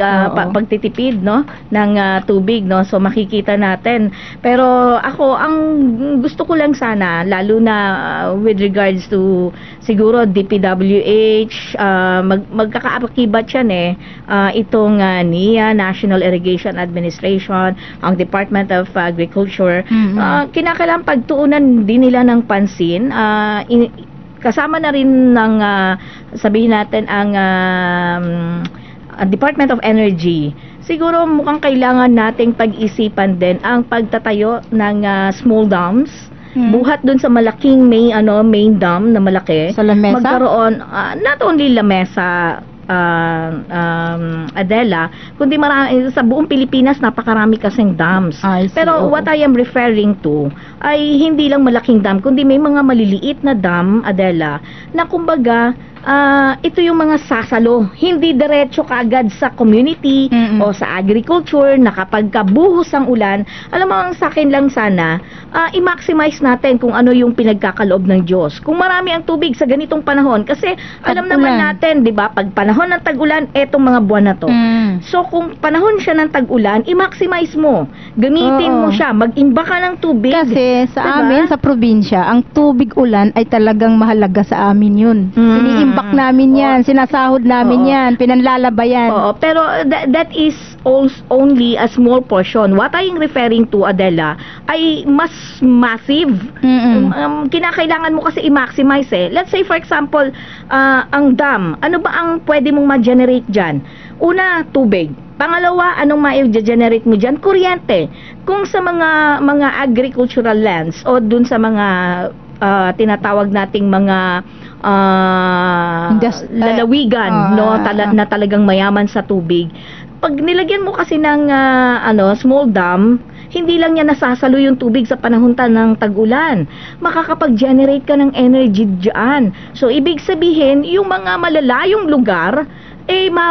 pagtitipid ng tubig, no? So makikita natin. Pero ako, ang gusto ko lang sana, lalo na with regards to siguro DPWH, magkakaakibat yan itong NIA, National Irrigation Administration, ang Department of Agriculture. Kinakailangan pagtuunan din nila ng pansin. Kasama na rin ng sabihin natin ang Department of Energy. Siguro mukhang kailangan nating pag-isipan din ang pagtatayo ng small dams. Buhat dun sa malaking main dam na malaki. Sa Lamesa? Magkaroon, not only Lamesa, Adela, kundi marami, sa buong Pilipinas napakarami kasing dams. Pero what I am referring to ay hindi lang malaking dam, kundi may mga maliliit na dam, Adela, na kumbaga ito yung mga sasalo, hindi diretso kaagad sa community o sa agriculture na kapag kabuhos ang ulan. Alam mo, ang sa akin lang sana, i-maximize natin kung ano yung pinagkakaloob ng Diyos. Kung marami ang tubig sa ganitong panahon, kasi alam naman natin, di ba, pag panahon ng tag-ulan, etong mga buwan na to. So, kung panahon siya ng tag-ulan, i-maximize mo. Gamitin mo siya, mag-imba ka ng tubig. Kasi sa amin, sa probinsya, ang tubig ulan ay talagang mahalaga sa amin yun. Iniimbak namin yan, sinasahod namin yan, pinanlalaba yan. Pero that is only a small portion. What I am referring to, Adela, ay mas massive. Kinakailangan mo kasi i-maximize Let's say for example, ang dam, ano ba ang pwede mong ma-generate dyan? Una, tubig. Pangalawa, anong ma-generate mo dyan? Kuryente. Kung sa mga agricultural lands o dun sa mga tinatawag nating mga lalawigan na talagang mayaman sa tubig, pag nilagyan mo kasi ng small dam, hindi lang niya nasasalo yung tubig sa panahon ng tag-ulan. Makakapag-generate ka ng energy dyan. So, ibig sabihin, yung mga malalayong lugar,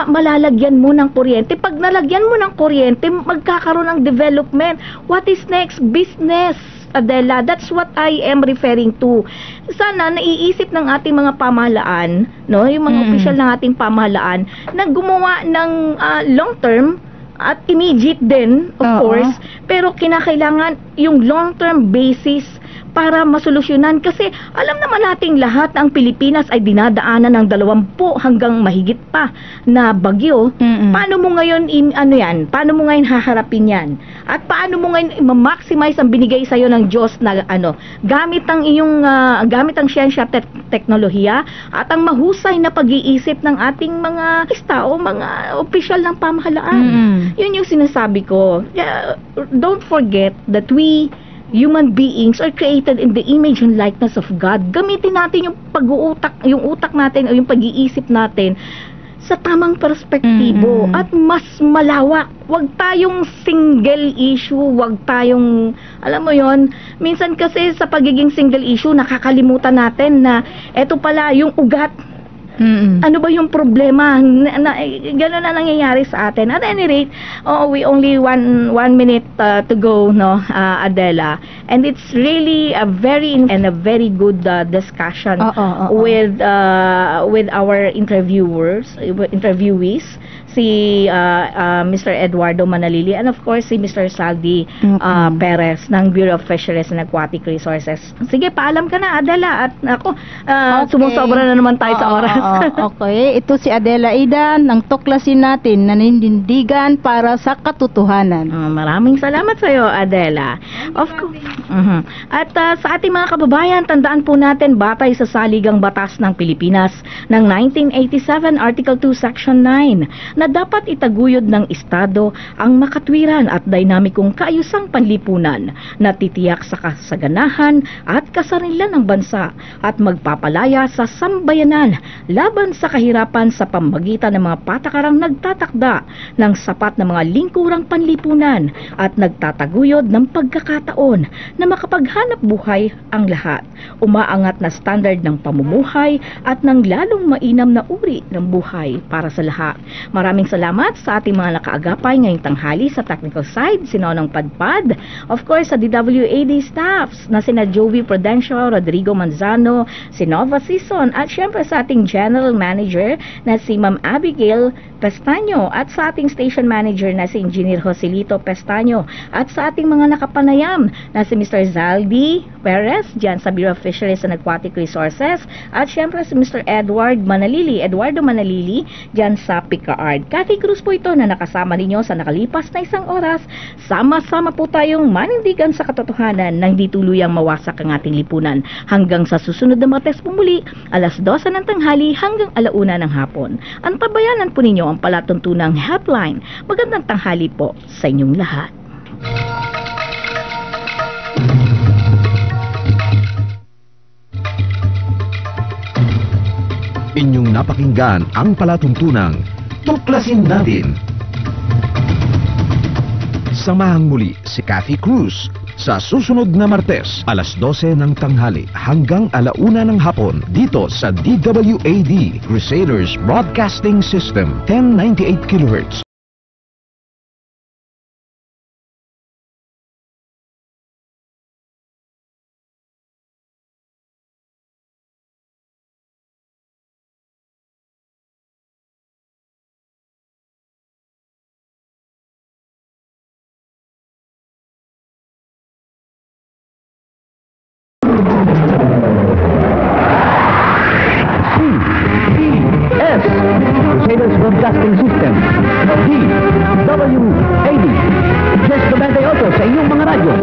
malalagyan mo ng kuryente. Pag nalagyan mo ng kuryente, magkakaroon ng development. What is next? Business, Adela. That's what I am referring to. Sana naiisip ng ating mga pamahalaan, yung mga opisyal ng ating pamahalaan, na gumawa ng long term at immediate din, of course, pero kinakailangan yung long term basis para masolusyonan, kasi alam naman nating lahat ang Pilipinas ay dinadaanan ng 20 hanggang mahigit pa na bagyo. Paano mo ngayon paano mo ngayon haharapin yan? At paano mo ngayon ma-maximize ang binigay sa iyo ng Diyos na gamit ang iyong gamit ang siyensya at teknolohiya at ang mahusay na pag-iisip ng ating mga tao, mga opisyal ng pamahalaan. Yun yung sinasabi ko. Don't forget that we human beings are created in the image and likeness of God. Gamitin natin yung yung utak natin o yung pag-iisip natin sa tamang perspektibo at mas malawak. Huwag tayong single issue, huwag tayong, alam mo yon, minsan kasi sa pagiging single issue, nakakalimutan natin na eto pala yung ugat Ano ba yung problema? Gano'n na nangyayari sa atin. At any rate, we only one minute to go, no, Adela. And it's really a very good discussion with our interviewees, si Mr. Eduardo Manalili, and of course si Mr. Saldi Perez ng Bureau of Fisheries and Aquatic Resources. Sige, paalam ka na, Adela. At ako, sumusobra na naman tayo sa oras. Okay, ito si Adela Aidan ng tuklasin natin, nanindigan para sa katotohanan. Maraming salamat sa iyo, Adela. Of course. At sa ating mga kababayan, tandaan po natin, batay sa Saligang Batas ng Pilipinas ng 1987, Article 2, Section 9, na dapat itaguyod ng Estado ang makatwiran at dinamikong kaayusang panlipunan na titiyak sa kasaganahan at kasarilan ng bansa at magpapalaya sa sambayanan laban sa kahirapan sa pamamagitan ng mga patakarang nagtatakda ng sapat na mga lingkurang panlipunan at nagtataguyod ng pagkakataon na makapaghanap buhay ang lahat, umaangat na standard ng pamumuhay at ng lalong mainam na uri ng buhay para sa lahat. Maraming salamat sa ating mga nakaagapay ngayong tanghali sa technical side, si Nonong Padpad, of course sa DWAD staffs na sina Joey Prudencio, Rodrigo Manzano, si Nova Season, at syempre sa ating General Manager na si Ma'am Abigail Pestaño, at sa ating Station Manager na si Engineer Joselito Pestaño, at sa ating mga nakapanayam na si Mr. Zaldi Perez dyan sa Bureau of Fisheries and Aquatic Resources, at syempre si Mr. Eduardo Manalili dyan sa PICAARD. Cathy Cruz po ito na nakasama ninyo sa nakalipas na isang oras. Sama-sama po tayong manindigan sa katotohanan nang di tuluyang mawasak ang ating lipunan. Hanggang sa susunod na Martes po muli, alas 12 ng tanghali hanggang 1:00 ng hapon. Antabayanan po ninyo ang palatuntunang helpline. Magandang tanghali po sa inyong lahat. Inyong napakinggan ang palatuntunang Tuklasin Natin. Samahang muli si Cathy Cruz sa susunod na Martes, alas 12 ng tanghali hanggang 1:00 ng hapon dito sa DWAD Crusaders Broadcasting System 1098 kHz. Crusaders Broadcasting System, DWAD, Just 98 sa inyong mga radyo.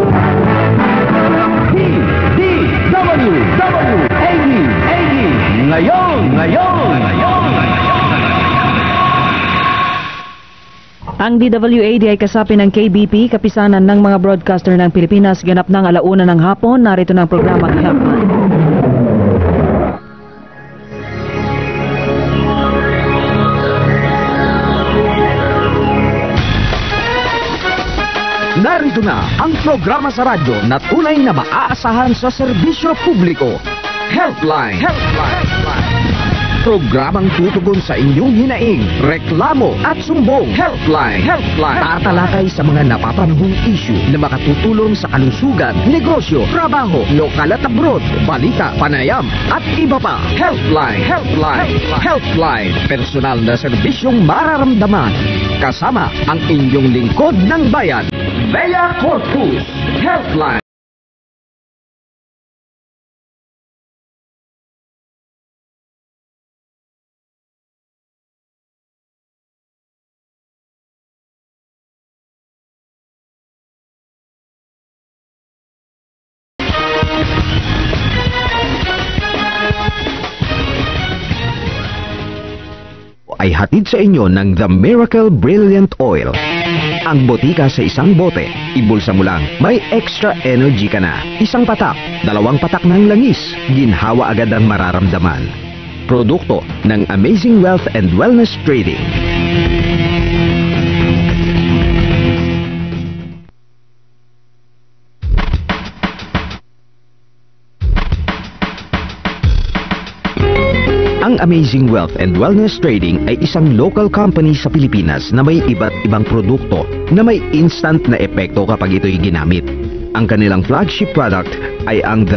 DWAD, ngayon. Ang DWAD ay kasapi ng KBP, kapisanan ng mga broadcaster ng Pilipinas. Ganap ng 1:00 ng hapon, narito ng programang Helpline. Narito na ang programa sa radyo na tunay na maaasahan sa serbisyo publiko. Helpline. Programang tutugon sa inyong hinaing, reklamo at sumbong. Helpline. Tatalakay sa mga napapanahong issue na makatutulong sa kalusugan, negosyo, trabaho, lokal at abroad, balita, panayam at iba pa. Helpline. Personal na serbisyong mararamdaman. Kasama ang inyong lingkod ng bayan. Bea Corpus Helpline. Ay hatid sa inyo ng The Miracle Brilliant Oil. Ang botika sa isang bote, ibulsa mo lang, may extra energy ka na. Isang patak, 2 patak ng langis, ginhawa agad ang mararamdaman. Produkto ng Amazing Wealth and Wellness Trading. Ang Ang Amazing Wealth and Wellness Trading ay isang local company sa Pilipinas na may iba't ibang produkto na may instant na epekto kapag ito'y ginamit. Ang kanilang flagship product ay ang The